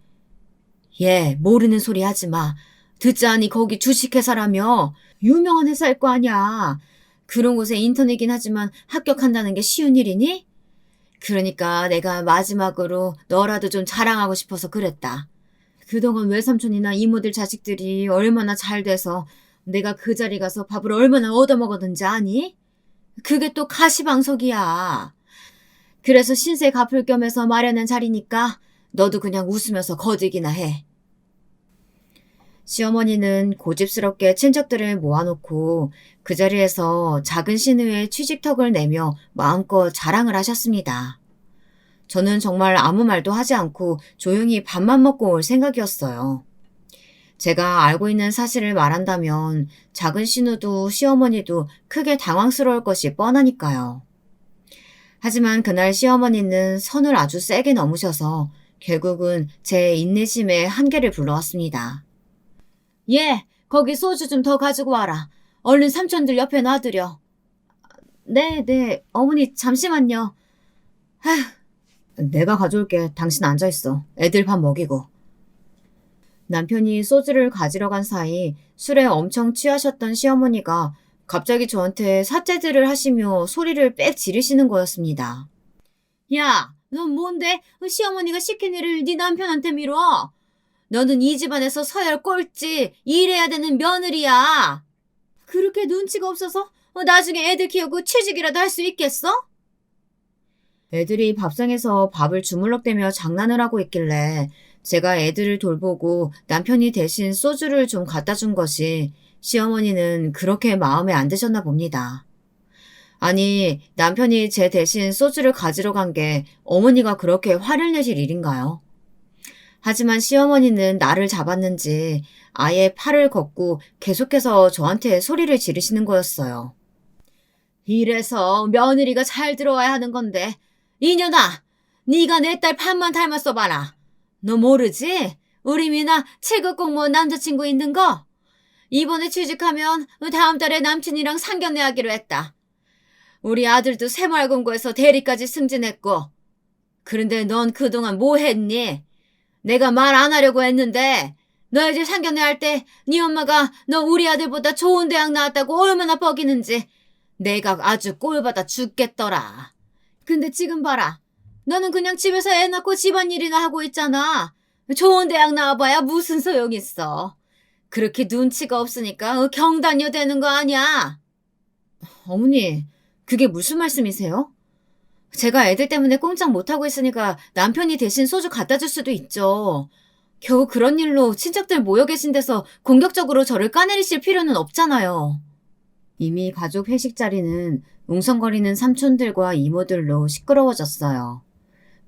S1: 얘, 모르는 소리 하지 마. 듣자니 거기 주식회사라며. 유명한 회사일 거 아니야. 그런 곳에 인턴이긴 하지만 합격한다는 게 쉬운 일이니? 그러니까 내가 마지막으로 너라도 좀 자랑하고 싶어서 그랬다. 그동안 외삼촌이나 이모들 자식들이 얼마나 잘 돼서 내가 그 자리 가서 밥을 얼마나 얻어먹었는지 아니? 그게 또 가시방석이야. 그래서 신세 갚을 겸해서 마련한 자리니까 너도 그냥 웃으면서 거들기나 해. 시어머니는 고집스럽게 친척들을 모아놓고 그 자리에서 작은 신우의 취직턱을 내며 마음껏 자랑을 하셨습니다. 저는 정말 아무 말도 하지 않고 조용히 밥만 먹고 올 생각이었어요. 제가 알고 있는 사실을 말한다면 작은 신우도 시어머니도 크게 당황스러울 것이 뻔하니까요. 하지만 그날 시어머니는 선을 아주 세게 넘으셔서 결국은 제 인내심의 한계를 불러왔습니다. 예, 거기 소주 좀 더 가지고 와라. 얼른 삼촌들 옆에 놔두려. 네, 네, 어머니 잠시만요. 아휴, 내가 가져올게. 당신 앉아있어. 애들 밥 먹이고. 남편이 소주를 가지러 간 사이 술에 엄청 취하셨던 시어머니가 갑자기 저한테 삿대질을 하시며 소리를 빽 지르시는 거였습니다. 야, 넌 뭔데 시어머니가 시킨 일을 네 남편한테 미뤄? 너는 이 집안에서 서열 꼴찌, 일해야 되는 며느리야. 그렇게 눈치가 없어서 나중에 애들 키우고 취직이라도 할 수 있겠어? 애들이 밥상에서 밥을 주물럭대며 장난을 하고 있길래 제가 애들을 돌보고 남편이 대신 소주를 좀 갖다 준 것이 시어머니는 그렇게 마음에 안 드셨나 봅니다. 아니, 남편이 제 대신 소주를 가지러 간 게 어머니가 그렇게 화를 내실 일인가요? 하지만 시어머니는 나를 잡았는지 아예 팔을 걷고 계속해서 저한테 소리를 지르시는 거였어요. 이래서 며느리가 잘 들어와야 하는 건데 이년아, 네가 내 딸 판만 닮았어 봐라. 너 모르지? 우리 미나 7급 공무원 남자친구 있는 거? 이번에 취직하면 다음 달에 남친이랑 상견례 하기로 했다. 우리 아들도 새마을금고에서 대리까지 승진했고. 그런데 넌 그동안 뭐 했니? 내가 말 안 하려고 했는데 너희 집 상견례 할 때 네 엄마가 너 우리 아들보다 좋은 대학 나왔다고 얼마나 뻐기는지 내가 아주 꼴받아 죽겠더라. 근데 지금 봐라. 너는 그냥 집에서 애 낳고 집안일이나 하고 있잖아. 좋은 대학 나와봐야 무슨 소용 있어. 그렇게 눈치가 없으니까 경단녀 되는 거 아니야. 어머니, 그게 무슨 말씀이세요? 제가 애들 때문에 꼼짝 못하고 있으니까 남편이 대신 소주 갖다 줄 수도 있죠. 겨우 그런 일로 친척들 모여 계신 데서 공격적으로 저를 까내리실 필요는 없잖아요. 이미 가족 회식 자리는 웅성거리는 삼촌들과 이모들로 시끄러워졌어요.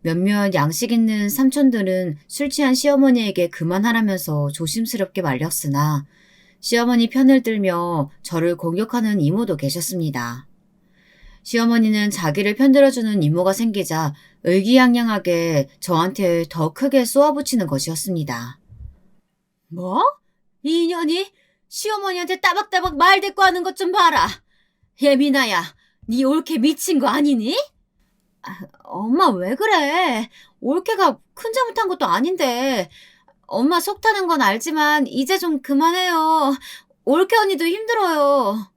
S1: 몇몇 양식 있는 삼촌들은 술 취한 시어머니에게 그만하라면서 조심스럽게 말렸으나 시어머니 편을 들며 저를 공격하는 이모도 계셨습니다. 시어머니는 자기를 편들어주는 이모가 생기자 의기양양하게 저한테 더 크게 쏘아붙이는 것이었습니다. 뭐? 이 년이 시어머니한테 따박따박 말 대꾸하는 것 좀 봐라. 예민아야, 네 올케 미친 거 아니니? 엄마 왜 그래? 올케가 큰 잘못한 것도 아닌데. 엄마 속 타는 건 알지만 이제 좀 그만해요. 올케 언니도 힘들어요.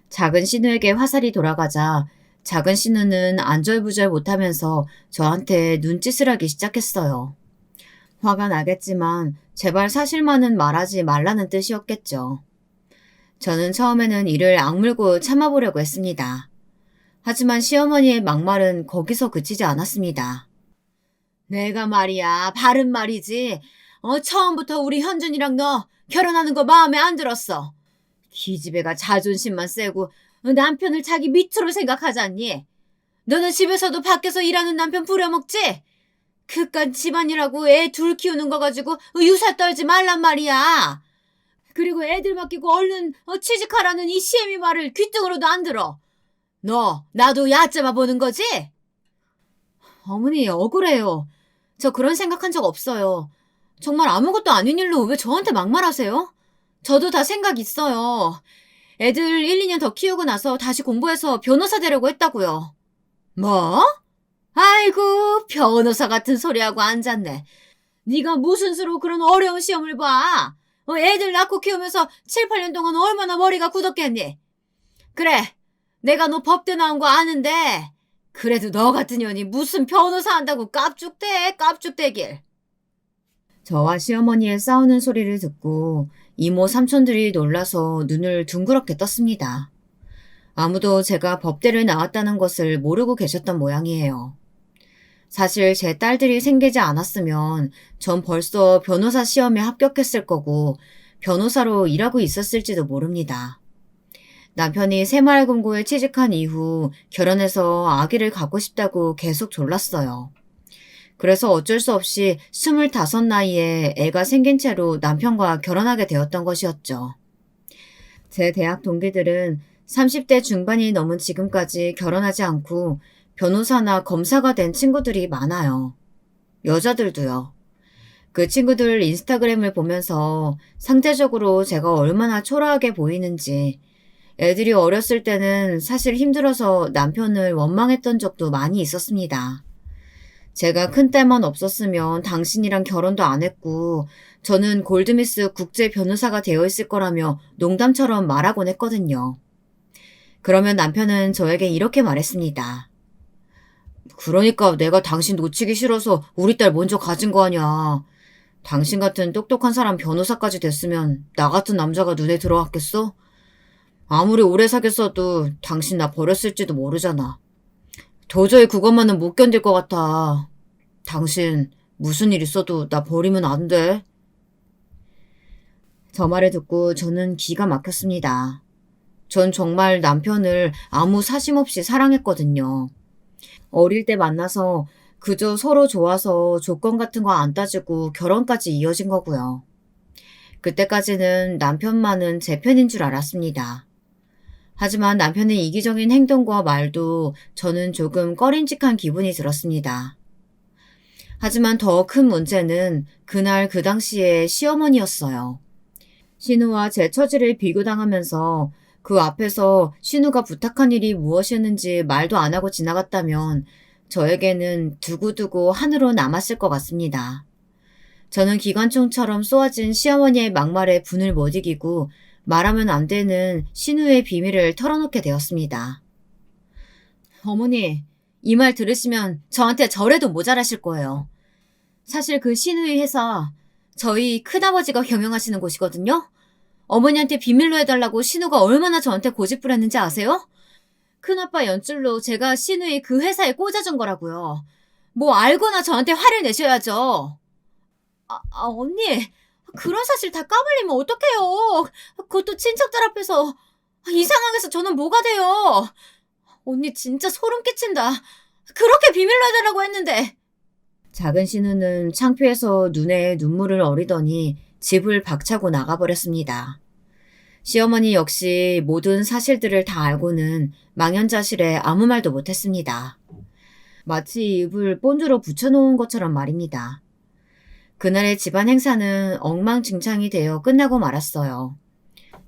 S1: 작은 신우에게 화살이 돌아가자 작은 신우는 안절부절 못하면서 저한테 눈짓을 하기 시작했어요. 화가 나겠지만 제발 사실만은 말하지 말라는 뜻이었겠죠. 저는 처음에는 이를 악물고 참아보려고 했습니다. 하지만 시어머니의 막말은 거기서 그치지 않았습니다. 내가 말이야, 바른 말이지. 처음부터 우리 현준이랑 너 결혼하는 거 마음에 안 들었어. 기집애가 자존심만 세고 남편을 자기 밑으로 생각하잖니. 너는 집에서도 밖에서 일하는 남편 부려먹지? 그깟 집안이라고 애 둘 키우는 거 가지고 유사 떨지 말란 말이야. 그리고 애들 맡기고 얼른 취직하라는 이 시애미 말을 귀등으로도 안 들어. 너 나도 얕잡아 보는 거지? 어머니 억울해요. 저 그런 생각한 적 없어요. 정말 아무것도 아닌 일로 왜 저한테 막말하세요? 저도 다 생각 있어요. 애들 1, 2년 더 키우고 나서 다시 공부해서 변호사 되려고 했다고요. 뭐? 아이고 변호사 같은 소리하고 앉았네. 네가 무슨 수로 그런 어려운 시험을 봐. 애들 낳고 키우면서 7, 8년 동안 얼마나 머리가 굳었겠니? 그래, 내가 너 법대 나온 거 아는데 그래도 너 같은 년이 무슨 변호사 한다고 깝죽대길. 저와 시어머니의 싸우는 소리를 듣고 이모 삼촌들이 놀라서 눈을 둥그렇게 떴습니다. 아무도 제가 법대를 나왔다는 것을 모르고 계셨던 모양이에요. 사실 제 딸들이 생기지 않았으면 전 벌써 변호사 시험에 합격했을 거고 변호사로 일하고 있었을지도 모릅니다. 남편이 새마을금고에 취직한 이후 결혼해서 아기를 갖고 싶다고 계속 졸랐어요. 그래서 어쩔 수 없이 25 나이에 애가 생긴 채로 남편과 결혼하게 되었던 것이었죠. 제 대학 동기들은 30대 중반이 넘은 지금까지 결혼하지 않고 변호사나 검사가 된 친구들이 많아요. 여자들도요. 그 친구들 인스타그램을 보면서 상대적으로 제가 얼마나 초라하게 보이는지, 애들이 어렸을 때는 사실 힘들어서 남편을 원망했던 적도 많이 있었습니다. 제가 큰 딸만 없었으면 당신이랑 결혼도 안 했고 저는 골드미스 국제 변호사가 되어 있을 거라며 농담처럼 말하곤 했거든요. 그러면 남편은 저에게 이렇게 말했습니다. 그러니까 내가 당신 놓치기 싫어서 우리 딸 먼저 가진 거 아니야. 당신 같은 똑똑한 사람 변호사까지 됐으면 나 같은 남자가 눈에 들어왔겠어? 아무리 오래 사귀었어도 당신 나 버렸을지도 모르잖아. 도저히 그것만은 못 견딜 것 같아. 당신 무슨 일 있어도 나 버리면 안 돼. 저 말을 듣고 저는 기가 막혔습니다. 전 정말 남편을 아무 사심 없이 사랑했거든요. 어릴 때 만나서 그저 서로 좋아서 조건 같은 거 안 따지고 결혼까지 이어진 거고요. 그때까지는 남편만은 제 편인 줄 알았습니다. 하지만 남편의 이기적인 행동과 말도 저는 조금 꺼림칙한 기분이 들었습니다. 하지만 더 큰 문제는 그날 그 당시에 시어머니였어요. 신우와 제 처지를 비교당하면서 그 앞에서 신우가 부탁한 일이 무엇이었는지 말도 안 하고 지나갔다면 저에게는 두고두고 한으로 남았을 것 같습니다. 저는 기관총처럼 쏘아진 시어머니의 막말에 분을 못 이기고 말하면 안 되는 신우의 비밀을 털어놓게 되었습니다. 어머니, 이 말 들으시면 저한테 절에도 모자라실 거예요. 사실 그 신우의 회사, 저희 큰아버지가 경영하시는 곳이거든요. 어머니한테 비밀로 해달라고 신우가 얼마나 저한테 고집부렸는지 아세요? 큰아빠 연줄로 제가 신우의 그 회사에 꽂아준 거라고요. 뭐 알거나 저한테 화를 내셔야죠. 언니, 그런 사실 다 까발리면 어떡해요. 그것도 친척들 앞에서. 이 상황에서 저는 뭐가 돼요. 언니 진짜 소름 끼친다. 그렇게 비밀로 해달라고 했는데. 작은 신우는 창피해서 눈에 눈물을 어리더니 집을 박차고 나가버렸습니다. 시어머니 역시 모든 사실들을 다 알고는 망연자실해 아무 말도 못했습니다. 마치 입을 본드로 붙여놓은 것처럼 말입니다. 그날의 집안 행사는 엉망진창이 되어 끝나고 말았어요.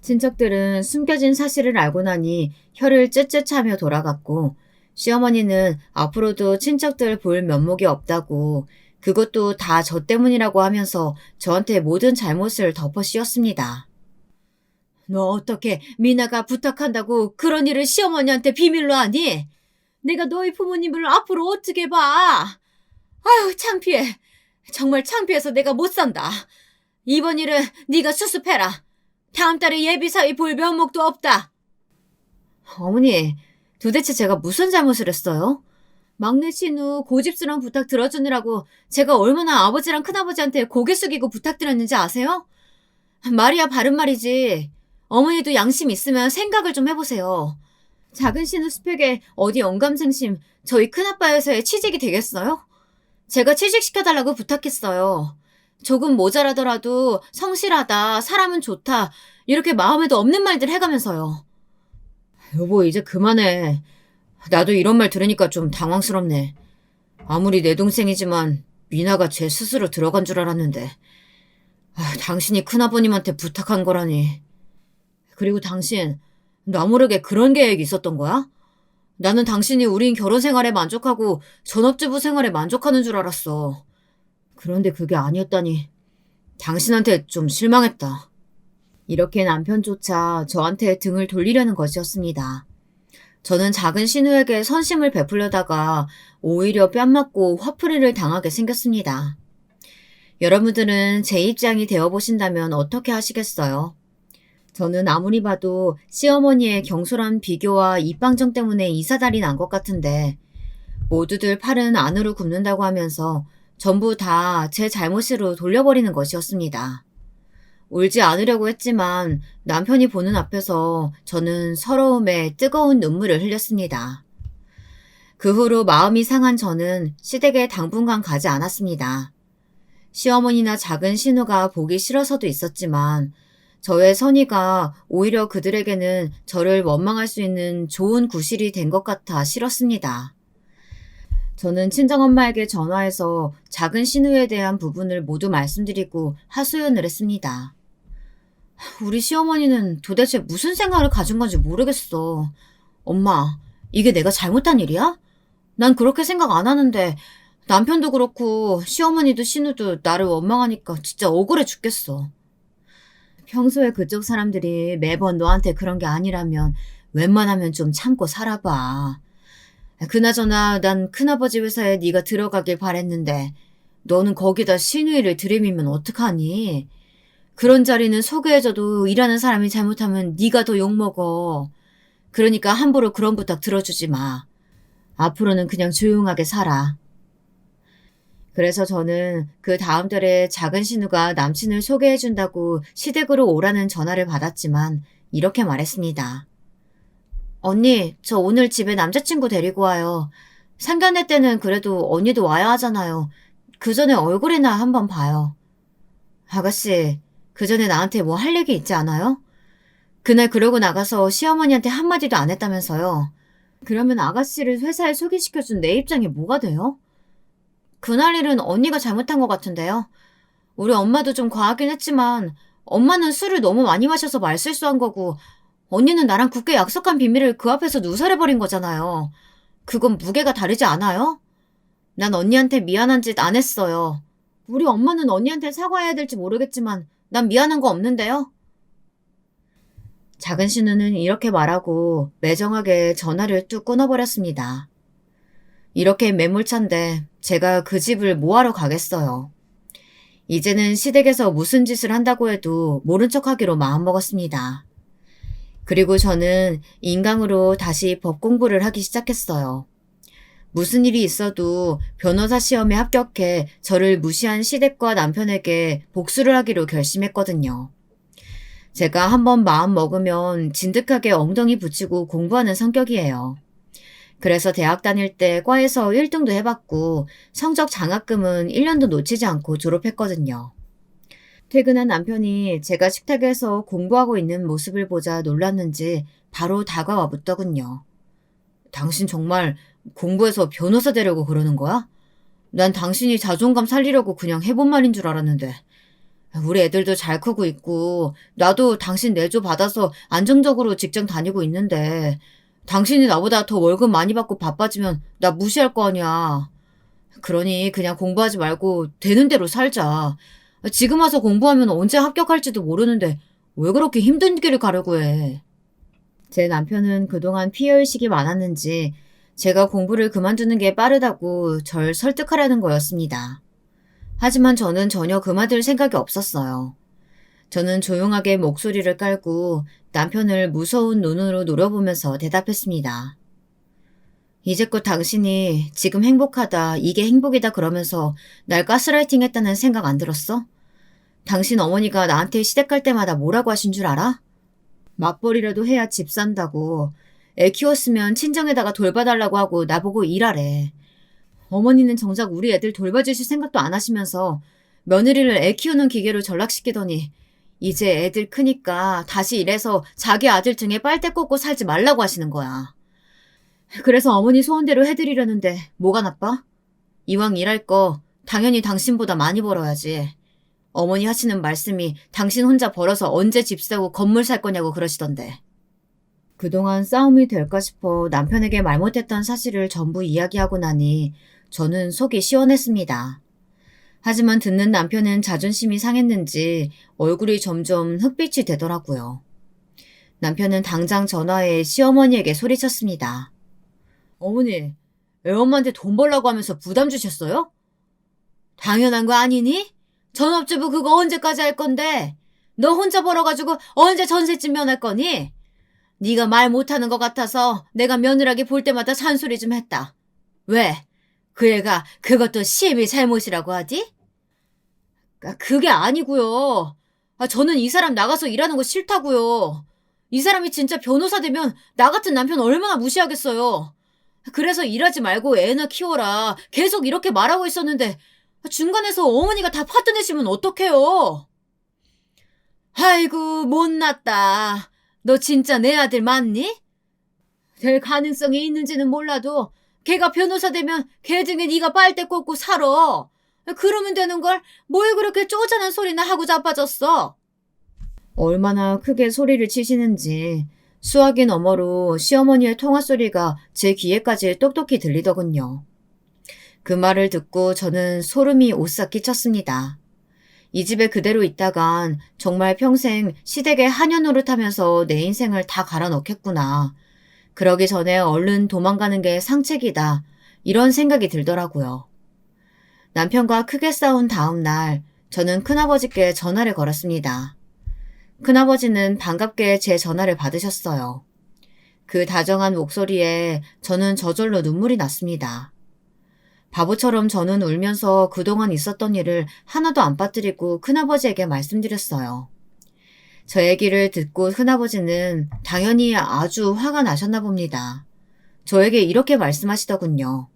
S1: 친척들은 숨겨진 사실을 알고 나니 혀를 쯧쯧하며 돌아갔고 시어머니는 앞으로도 친척들 볼 면목이 없다고 그것도 다 저 때문이라고 하면서 저한테 모든 잘못을 덮어 씌웠습니다. 너 어떻게 미나가 부탁한다고 그런 일을 시어머니한테 비밀로 하니? 내가 너희 부모님을 앞으로 어떻게 봐? 아유 창피해. 정말 창피해서 내가 못 산다. 이번 일은 네가 수습해라. 다음 달에 예비사위 볼 면목도 없다. 어머니, 도대체 제가 무슨 잘못을 했어요? 막내 신우 고집스러운 부탁 들어주느라고 제가 얼마나 아버지랑 큰아버지한테 고개 숙이고 부탁드렸는지 아세요? 말이야 바른 말이지. 어머니도 양심 있으면 생각을 좀 해보세요. 작은 신우 스펙에 어디 언감생심 저희 큰아빠 회사에 취직이 되겠어요? 제가 취직시켜달라고 부탁했어요. 조금 모자라더라도 성실하다, 사람은 좋다, 이렇게 마음에도 없는 말들 해가면서요. 여보, 이제 그만해. 나도 이런 말 들으니까 좀 당황스럽네. 아무리 내 동생이지만 미나가 제 스스로 들어간 줄 알았는데. 당신이 큰아버님한테 부탁한 거라니. 그리고 당신, 나 모르게 그런 계획이 있었던 거야? 나는 당신이 우린 결혼 생활에 만족하고 전업주부 생활에 만족하는 줄 알았어. 그런데 그게 아니었다니. 당신한테 좀 실망했다. 이렇게 남편조차 저한테 등을 돌리려는 것이었습니다. 저는 작은 신우에게 선심을 베풀려다가 오히려 뺨 맞고 화풀이를 당하게 생겼습니다. 여러분들은 제 입장이 되어보신다면 어떻게 하시겠어요? 저는 아무리 봐도 시어머니의 경솔한 비교와 입방정 때문에 이사달이 난 것 같은데 모두들 팔은 안으로 굽는다고 하면서 전부 다 제 잘못으로 돌려버리는 것이었습니다. 울지 않으려고 했지만 남편이 보는 앞에서 저는 서러움에 뜨거운 눈물을 흘렸습니다. 그 후로 마음이 상한 저는 시댁에 당분간 가지 않았습니다. 시어머니나 작은 신우가 보기 싫어서도 있었지만 저의 선의가 오히려 그들에게는 저를 원망할 수 있는 좋은 구실이 된 것 같아 싫었습니다. 저는 친정엄마에게 전화해서 작은 신우에 대한 부분을 모두 말씀드리고 하소연을 했습니다. 우리 시어머니는 도대체 무슨 생각을 가진 건지 모르겠어. 엄마, 이게 내가 잘못한 일이야? 난 그렇게 생각 안 하는데 남편도 그렇고 시어머니도 신우도 나를 원망하니까 진짜 억울해 죽겠어. 평소에 그쪽 사람들이 매번 너한테 그런 게 아니라면 웬만하면 좀 참고 살아봐. 그나저나 난 큰아버지 회사에 네가 들어가길 바랬는데 너는 거기다 신우이를 들이미면 어떡하니? 그런 자리는 소개해줘도 일하는 사람이 잘못하면 네가 더 욕먹어. 그러니까 함부로 그런 부탁 들어주지 마. 앞으로는 그냥 조용하게 살아. 그래서 저는 그 다음 달에 작은 신우가 남친을 소개해준다고 시댁으로 오라는 전화를 받았지만 이렇게 말했습니다. 언니, 저 오늘 집에 남자친구 데리고 와요. 상견례 때는 그래도 언니도 와야 하잖아요. 그 전에 얼굴이나 한번 봐요. 아가씨, 그 전에 나한테 뭐 할 얘기 있지 않아요? 그날 그러고 나가서 시어머니한테 한마디도 안 했다면서요. 그러면 아가씨를 회사에 소개시켜준 내 입장이 뭐가 돼요? 그날 일은 언니가 잘못한 것 같은데요. 우리 엄마도 좀 과하긴 했지만 엄마는 술을 너무 많이 마셔서 말실수한 거고 언니는 나랑 굳게 약속한 비밀을 그 앞에서 누설해버린 거잖아요. 그건 무게가 다르지 않아요? 난 언니한테 미안한 짓 안 했어요. 우리 엄마는 언니한테 사과해야 될지 모르겠지만 난 미안한 거 없는데요. 작은 신우는 이렇게 말하고 매정하게 전화를 뚝 끊어버렸습니다. 이렇게 매몰찬데 제가 그 집을 뭐하러 가겠어요. 이제는 시댁에서 무슨 짓을 한다고 해도 모른 척하기로 마음먹었습니다. 그리고 저는 인강으로 다시 법 공부를 하기 시작했어요. 무슨 일이 있어도 변호사 시험에 합격해 저를 무시한 시댁과 남편에게 복수를 하기로 결심했거든요. 제가 한번 마음 먹으면 진득하게 엉덩이 붙이고 공부하는 성격이에요. 그래서 대학 다닐 때 과에서 1등도 해봤고 성적 장학금은 1년도 놓치지 않고 졸업했거든요. 퇴근한 남편이 제가 식탁에서 공부하고 있는 모습을 보자 놀랐는지 바로 다가와 묻더군요. 당신 정말 공부해서 변호사 되려고 그러는 거야? 난 당신이 자존감 살리려고 그냥 해본 말인 줄 알았는데. 우리 애들도 잘 크고 있고 나도 당신 내조 받아서 안정적으로 직장 다니고 있는데 당신이 나보다 더 월급 많이 받고 바빠지면 나 무시할 거 아니야. 그러니 그냥 공부하지 말고 되는 대로 살자. 지금 와서 공부하면 언제 합격할지도 모르는데 왜 그렇게 힘든 길을 가려고 해. 제 남편은 그동안 피해의식이 많았는지 제가 공부를 그만두는 게 빠르다고 절 설득하려는 거였습니다. 하지만 저는 전혀 그만둘 생각이 없었어요. 저는 조용하게 목소리를 깔고 남편을 무서운 눈으로 노려보면서 대답했습니다. 이제껏 당신이 지금 행복하다, 이게 행복이다 그러면서 날 가스라이팅 했다는 생각 안 들었어? 당신 어머니가 나한테 시댁 갈 때마다 뭐라고 하신 줄 알아? 맞벌이라도 해야 집 산다고. 애 키웠으면 친정에다가 돌봐달라고 하고 나보고 일하래. 어머니는 정작 우리 애들 돌봐주실 생각도 안 하시면서 며느리를 애 키우는 기계로 전락시키더니 이제 애들 크니까 다시 일해서 자기 아들 등에 빨대 꽂고 살지 말라고 하시는 거야. 그래서 어머니 소원대로 해드리려는데 뭐가 나빠? 이왕 일할 거 당연히 당신보다 많이 벌어야지. 어머니 하시는 말씀이 당신 혼자 벌어서 언제 집 사고 건물 살 거냐고 그러시던데. 그동안 싸움이 될까 싶어 남편에게 말 못했던 사실을 전부 이야기하고 나니 저는 속이 시원했습니다. 하지만 듣는 남편은 자존심이 상했는지 얼굴이 점점 흑빛이 되더라고요. 남편은 당장 전화해 시어머니에게 소리쳤습니다. 어머니, 애엄마한테 돈 벌라고 하면서 부담 주셨어요? 당연한 거 아니니? 전업주부 그거 언제까지 할 건데? 너 혼자 벌어가지고 언제 전셋집 면할 거니? 네가 말 못하는 것 같아서 내가 며느라기 볼 때마다 잔소리 좀 했다. 왜? 그 애가 그것도 시애미 잘못이라고 하지? 그게 아니고요. 저는 이 사람 나가서 일하는 거 싫다고요. 이 사람이 진짜 변호사 되면 나 같은 남편 얼마나 무시하겠어요. 그래서 일하지 말고 애나 키워라. 계속 이렇게 말하고 있었는데 중간에서 어머니가 다 파토내시면 어떡해요? 아이고 못났다. 너 진짜 내 아들 맞니? 될 가능성이 있는지는 몰라도 걔가 변호사 되면 걔 등에 네가 빨대 꽂고 살아. 그러면 되는 걸 뭘 그렇게 쪼잔한 소리나 하고 자빠졌어. 얼마나 크게 소리를 치시는지 수화기 너머로 시어머니의 통화 소리가 제 귀에까지 똑똑히 들리더군요. 그 말을 듣고 저는 소름이 오싹 끼쳤습니다. 이 집에 그대로 있다간 정말 평생 시댁의 한여노릇하면서 내 인생을 다 갈아넣겠구나. 그러기 전에 얼른 도망가는 게 상책이다. 이런 생각이 들더라고요. 남편과 크게 싸운 다음 날 저는 큰아버지께 전화를 걸었습니다. 큰아버지는 반갑게 제 전화를 받으셨어요. 그 다정한 목소리에 저는 저절로 눈물이 났습니다. 바보처럼 저는 울면서 그동안 있었던 일을 하나도 안 빠뜨리고 큰아버지에게 말씀드렸어요. 저 얘기를 듣고 큰아버지는 당연히 아주 화가 나셨나 봅니다. 저에게 이렇게 말씀하시더군요.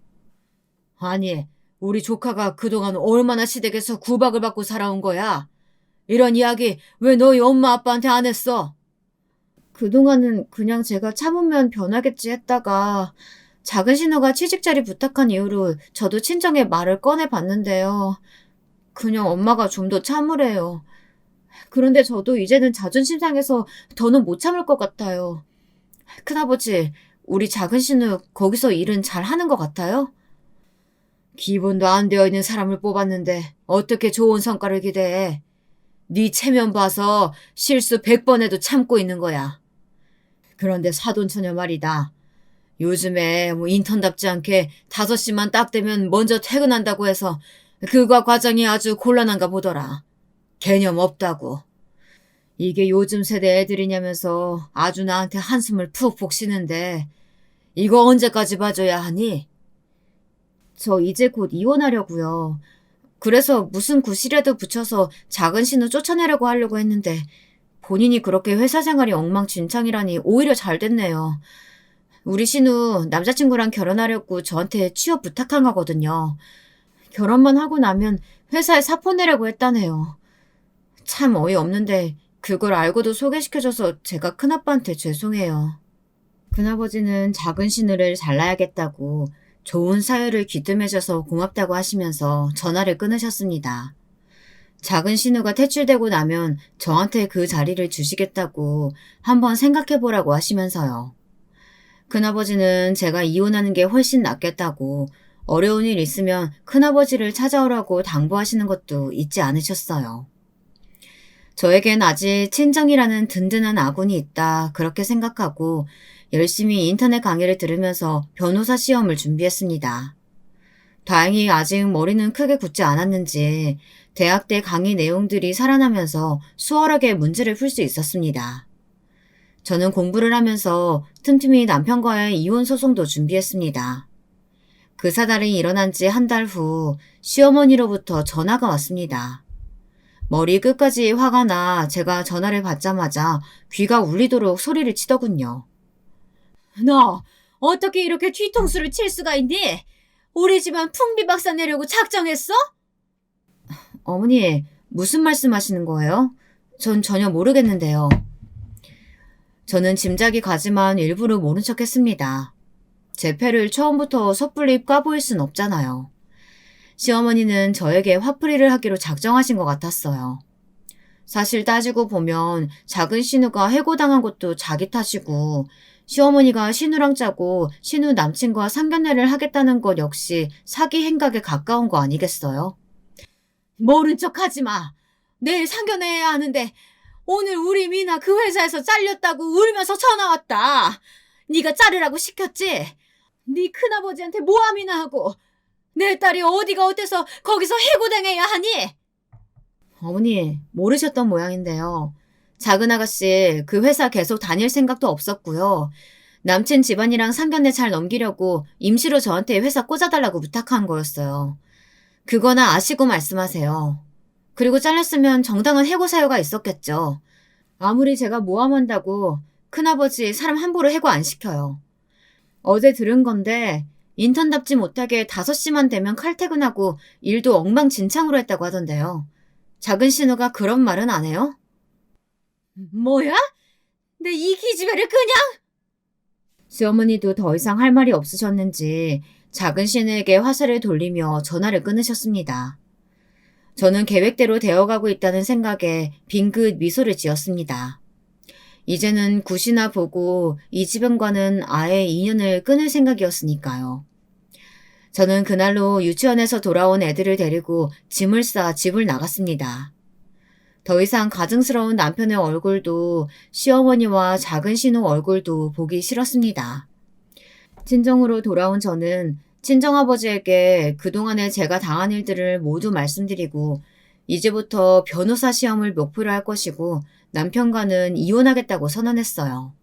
S1: 아니, 우리 조카가 그동안 얼마나 시댁에서 구박을 받고 살아온 거야? 이런 이야기 왜 너희 엄마 아빠한테 안 했어? 그동안은 그냥 제가 참으면 변하겠지 했다가 작은 신우가 취직 자리 부탁한 이후로 저도 친정에 말을 꺼내봤는데요. 그냥 엄마가 좀 더 참으래요. 그런데 저도 이제는 자존심 상해서 더는 못 참을 것 같아요. 큰아버지, 우리 작은 신우 거기서 일은 잘 하는 것 같아요? 기본도 안 되어 있는 사람을 뽑았는데 어떻게 좋은 성과를 기대해? 네 체면 봐서 실수 100번 해도 참고 있는 거야. 그런데 사돈처녀 말이다. 요즘에 인턴답지 않게 5시만 딱 되면 먼저 퇴근한다고 해서 그과 과정이 아주 곤란한가 보더라. 개념 없다고. 이게 요즘 세대 애들이냐면서 아주 나한테 한숨을 푹푹 쉬는데 이거 언제까지 봐줘야 하니? 저 이제 곧 이혼하려고요. 그래서 무슨 구실에도 붙여서 작은 신우 쫓아내려고 하려고 했는데 본인이 그렇게 회사 생활이 엉망진창이라니 오히려 잘 됐네요. 우리 신우 남자친구랑 결혼하려고 저한테 취업 부탁한 거거든요. 결혼만 하고 나면 회사에 사표 내려고 했다네요. 참 어이없는데 그걸 알고도 소개시켜줘서 제가 큰아빠한테 죄송해요. 큰아버지는 작은 신우를 잘라야겠다고 좋은 사유를 귀뜸해줘서 고맙다고 하시면서 전화를 끊으셨습니다. 작은 신우가 퇴출되고 나면 저한테 그 자리를 주시겠다고 한번 생각해보라고 하시면서요. 큰아버지는 제가 이혼하는 게 훨씬 낫겠다고 어려운 일 있으면 큰아버지를 찾아오라고 당부하시는 것도 잊지 않으셨어요. 저에겐 아직 친정이라는 든든한 아군이 있다 그렇게 생각하고 열심히 인터넷 강의를 들으면서 변호사 시험을 준비했습니다. 다행히 아직 머리는 크게 굳지 않았는지 대학 때 강의 내용들이 살아나면서 수월하게 문제를 풀 수 있었습니다. 저는 공부를 하면서 틈틈이 남편과의 이혼 소송도 준비했습니다. 그 사달이 일어난 지 한 달 후 시어머니로부터 전화가 왔습니다. 머리 끝까지 화가 나 제가 전화를 받자마자 귀가 울리도록 소리를 치더군요. 너 어떻게 이렇게 뒤통수를 칠 수가 있니? 우리 집안 풍비박산 내려고 작정했어? 어머니, 무슨 말씀하시는 거예요? 전 전혀 모르겠는데요. 저는 짐작이 가지만 일부러 모른 척했습니다. 제 패를 처음부터 섣불리 까보일 순 없잖아요. 시어머니는 저에게 화풀이를 하기로 작정하신 것 같았어요. 사실 따지고 보면 작은 신우가 해고당한 것도 자기 탓이고 시어머니가 신우랑 짜고 신우 남친과 상견례를 하겠다는 것 역시 사기 행각에 가까운 거 아니겠어요? 모른 척 하지 마. 내일 상견례해야 하는데 오늘 우리 미나 그 회사에서 잘렸다고 울면서 전화 왔다. 네가 자르라고 시켰지? 네 큰아버지한테 모함이나 하고 내 딸이 어디가 어때서 거기서 해고당해야 하니? 어머니, 모르셨던 모양인데요. 작은 아가씨 그 회사 계속 다닐 생각도 없었고요. 남친 집안이랑 상견례 잘 넘기려고 임시로 저한테 회사 꽂아달라고 부탁한 거였어요. 그거나 아시고 말씀하세요. 그리고 잘렸으면 정당한 해고 사유가 있었겠죠. 아무리 제가 모함한다고 큰아버지 사람 함부로 해고 안 시켜요. 어제 들은 건데 인턴답지 못하게 5시만 되면 칼퇴근하고 일도 엉망진창으로 했다고 하던데요. 작은 신우가 그런 말은 안 해요? 뭐야? 내 이 기집애를 그냥? 시어머니도 더 이상 할 말이 없으셨는지 작은 신우에게 화살을 돌리며 전화를 끊으셨습니다. 저는 계획대로 되어가고 있다는 생각에 빙긋 미소를 지었습니다. 이제는 굿이나 보고 이 집안과는 아예 인연을 끊을 생각이었으니까요. 저는 그날로 유치원에서 돌아온 애들을 데리고 짐을 싸 집을 나갔습니다. 더 이상 가증스러운 남편의 얼굴도 시어머니와 작은 신우 얼굴도 보기 싫었습니다. 친정으로 돌아온 저는 친정아버지에게 그동안에 제가 당한 일들을 모두 말씀드리고 이제부터 변호사 시험을 목표로 할 것이고 남편과는 이혼하겠다고 선언했어요.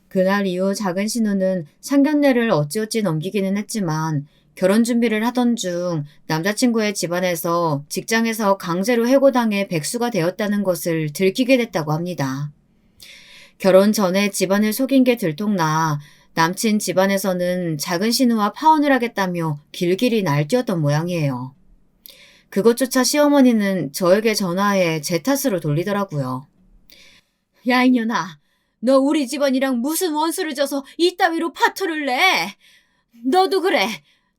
S1: 그날 이후 작은 신우는 상견례를 어찌어찌 넘기기는 했지만 결혼 준비를 하던 중 남자친구의 집안에서 직장에서 강제로 해고당해 백수가 되었다는 것을 들키게 됐다고 합니다. 결혼 전에 집안을 속인 게 들통나 남친 집안에서는 작은 신우와 파혼을 하겠다며 길길이 날뛰었던 모양이에요. 그것조차 시어머니는 저에게 전화해 제 탓으로 돌리더라고요. 야 이년아, 너 우리 집안이랑 무슨 원수를 져서 이따위로 파토를 내? 너도 그래.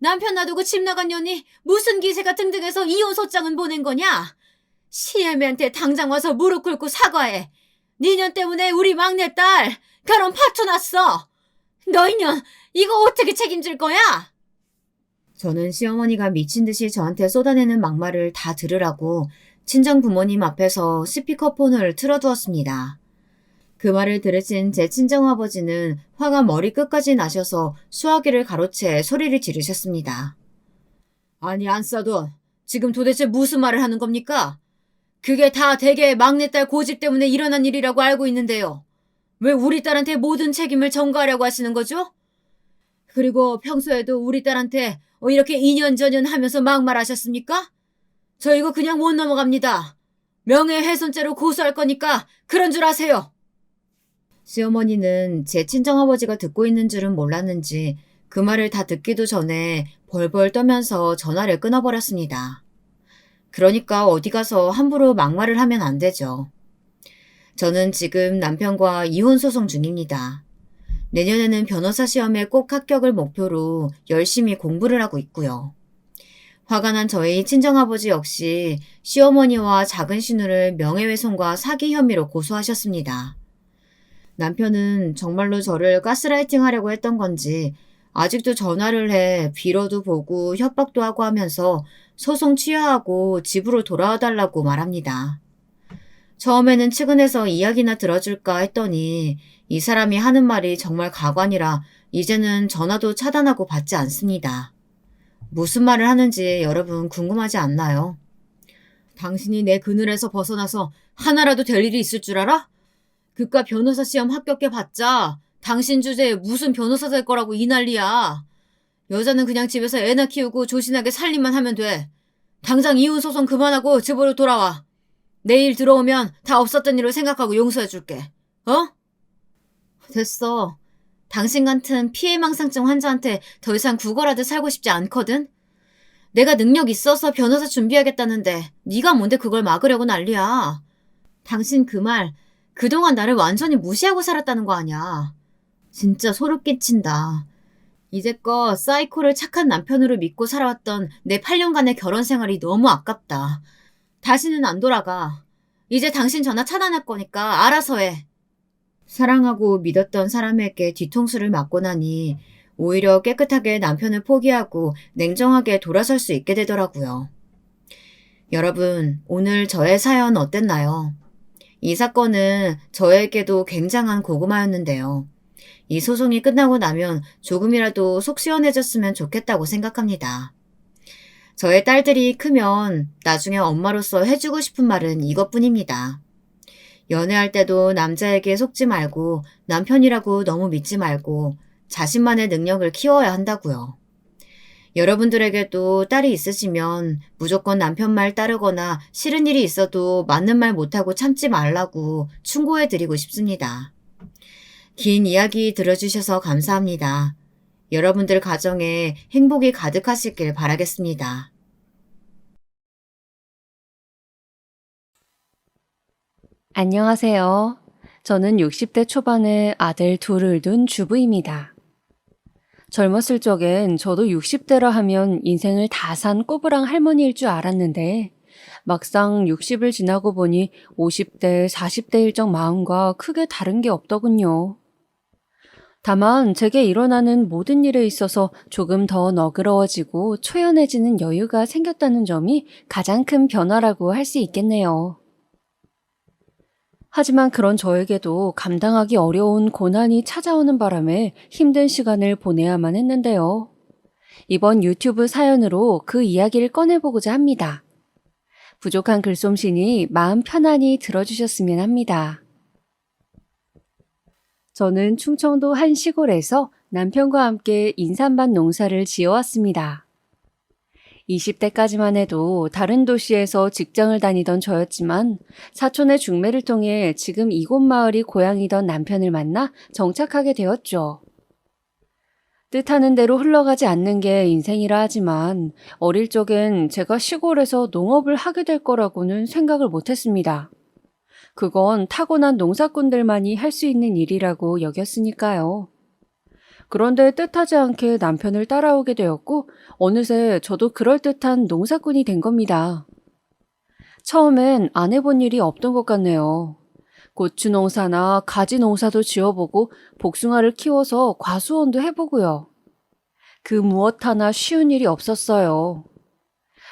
S1: 남편 놔두고 집 나간 년이 무슨 기세가 등등해서 이혼 소장은 보낸 거냐? 시애미한테 당장 와서 무릎 꿇고 사과해. 니년 때문에 우리 막내딸 결혼 파토 났어. 너 이년 이거 어떻게 책임질 거야? 저는 시어머니가 미친 듯이 저한테 쏟아내는 막말을 다 들으라고 친정 부모님 앞에서 스피커폰을 틀어두었습니다. 그 말을 들으신 제 친정아버지는 화가 머리 끝까지 나셔서 수화기를 가로채 소리를 지르셨습니다. 아니 안싸돈, 지금 도대체 무슨 말을 하는 겁니까? 그게 다 대개 막내딸 고집 때문에 일어난 일이라고 알고 있는데요. 왜 우리 딸한테 모든 책임을 전가하려고 하시는 거죠? 그리고 평소에도 우리 딸한테 이렇게 이년저년 하면서 막말하셨습니까? 저 이거 그냥 못 넘어갑니다. 명예훼손죄로 고소할 거니까 그런 줄 아세요. 시어머니는 제 친정아버지가 듣고 있는 줄은 몰랐는지 그 말을 다 듣기도 전에 벌벌 떠면서 전화를 끊어버렸습니다. 그러니까 어디 가서 함부로 막말을 하면 안 되죠. 저는 지금 남편과 이혼 소송 중입니다. 내년에는 변호사 시험에 꼭 합격을 목표로 열심히 공부를 하고 있고요. 화가 난 저희 친정아버지 역시 시어머니와 작은 신우를 명예훼손과 사기 혐의로 고소하셨습니다. 남편은 정말로 저를 가스라이팅 하려고 했던 건지 아직도 전화를 해 빌어도 보고 협박도 하고 하면서 소송 취하하고 집으로 돌아와 달라고 말합니다. 처음에는 측은해서 이야기나 들어줄까 했더니 이 사람이 하는 말이 정말 가관이라 이제는 전화도 차단하고 받지 않습니다. 무슨 말을 하는지 여러분 궁금하지 않나요? 당신이 내 그늘에서 벗어나서 하나라도 될 일이 있을 줄 알아? 그깟 변호사 시험 합격해봤자 당신 주제에 무슨 변호사 될 거라고 이 난리야. 여자는 그냥 집에서 애나 키우고 조신하게 살림만 하면 돼. 당장 이혼 소송 그만하고 집으로 돌아와. 내일 들어오면 다 없었던 일로 생각하고 용서해줄게. 어? 됐어. 당신 같은 피해망상증 환자한테 더 이상 구걸하듯 살고 싶지 않거든? 내가 능력 있어서 변호사 준비하겠다는데 네가 뭔데 그걸 막으려고 난리야. 당신 그 말 그동안 나를 완전히 무시하고 살았다는 거 아니야. 진짜 소름 끼친다. 이제껏 사이코를 착한 남편으로 믿고 살아왔던 내 8년간의 결혼 생활이 너무 아깝다. 다시는 안 돌아가. 이제 당신 전화 차단할 거니까 알아서 해. 사랑하고 믿었던 사람에게 뒤통수를 맞고 나니 오히려 깨끗하게 남편을 포기하고 냉정하게 돌아설 수 있게 되더라고요. 여러분, 오늘 저의 사연 어땠나요? 이 사건은 저에게도 굉장한 고구마였는데요. 이 소송이 끝나고 나면 조금이라도 속 시원해졌으면 좋겠다고 생각합니다. 저의 딸들이 크면 나중에 엄마로서 해주고 싶은 말은 이것뿐입니다. 연애할 때도 남자에게 속지 말고 남편이라고 너무 믿지 말고 자신만의 능력을 키워야 한다고요. 여러분들에게도 딸이 있으시면 무조건 남편 말 따르거나 싫은 일이 있어도 맞는 말 못하고 참지 말라고 충고해드리고 싶습니다. 긴 이야기 들어주셔서 감사합니다. 여러분들 가정에 행복이 가득하시길 바라겠습니다.
S2: 안녕하세요. 저는 60대 초반의 아들 둘을 둔 주부입니다. 젊었을 적엔 저도 60대라 하면 인생을 다 산 꼬부랑 할머니일 줄 알았는데 막상 60을 지나고 보니 50대, 40대일 적 마음과 크게 다른 게 없더군요. 다만 제게 일어나는 모든 일에 있어서 조금 더 너그러워지고 초연해지는 여유가 생겼다는 점이 가장 큰 변화라고 할 수 있겠네요. 하지만 그런 저에게도 감당하기 어려운 고난이 찾아오는 바람에 힘든 시간을 보내야만 했는데요. 이번 유튜브 사연으로 그 이야기를 꺼내보고자 합니다. 부족한 글솜씨니 마음 편안히 들어주셨으면 합니다. 저는 충청도 한 시골에서 남편과 함께 인삼밭 농사를 지어왔습니다. 20대까지만 해도 다른 도시에서 직장을 다니던 저였지만 사촌의 중매를 통해 지금 이곳 마을이 고향이던 남편을 만나 정착하게 되었죠. 뜻하는 대로 흘러가지 않는 게 인생이라 하지만 어릴 적엔 제가 시골에서 농업을 하게 될 거라고는 생각을 못했습니다. 그건 타고난 농사꾼들만이 할 수 있는 일이라고 여겼으니까요. 그런데 뜻하지 않게 남편을 따라오게 되었고 어느새 저도 그럴듯한 농사꾼이 된 겁니다. 처음엔 안 해본 일이 없던 것 같네요. 고추 농사나 가지 농사도 지어보고 복숭아를 키워서 과수원도 해보고요. 그 무엇 하나 쉬운 일이 없었어요.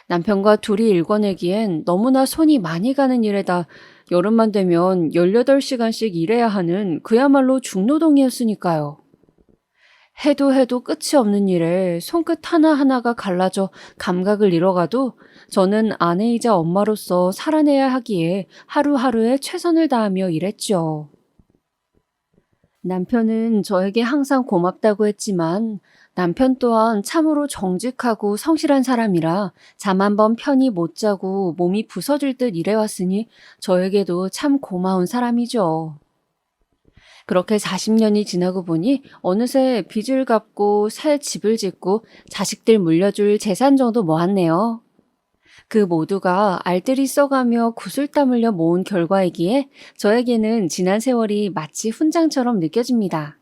S2: 남편과 둘이 일궈내기엔 너무나 손이 많이 가는 일에다 여름만 되면 18시간씩 일해야 하는 그야말로 중노동이었으니까요. 해도 끝이 없는 일에 손끝 하나하나가 갈라져 감각을 잃어가도 저는 아내이자 엄마로서 살아내야 하기에 하루하루에 최선을 다하며 일했죠. 남편은 저에게 항상 고맙다고 했지만 남편 또한 참으로 정직하고 성실한 사람이라 잠 한 번 편히 못 자고 몸이 부서질 듯 일해왔으니 저에게도 참 고마운 사람이죠. 그렇게 40년이 지나고 보니 어느새 빚을 갚고 새 집을 짓고 자식들 물려줄 재산 정도 모았네요. 그 모두가 알뜰히 써가며 구슬땀 흘려 모은 결과이기에 저에게는 지난 세월이 마치 훈장처럼 느껴집니다.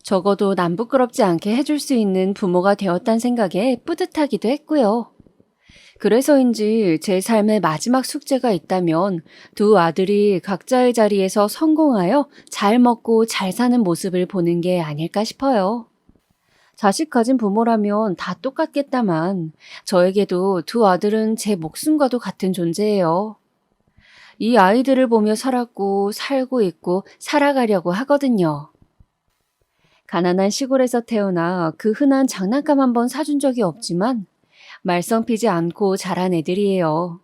S2: 적어도 남 부끄럽지 않게 해줄 수 있는 부모가 되었단 생각에 뿌듯하기도 했고요. 그래서인지 제 삶의 마지막 숙제가 있다면 두 아들이 각자의 자리에서 성공하여 잘 먹고 잘 사는 모습을 보는 게 아닐까 싶어요. 자식 가진 부모라면 다 똑같겠다만 저에게도 두 아들은 제 목숨과도 같은 존재예요. 이 아이들을 보며 살았고 살고 있고 살아가려고 하거든요. 가난한 시골에서 태어나 그 흔한 장난감 한번 사준 적이 없지만 말썽 피지 않고 자란 애들이에요.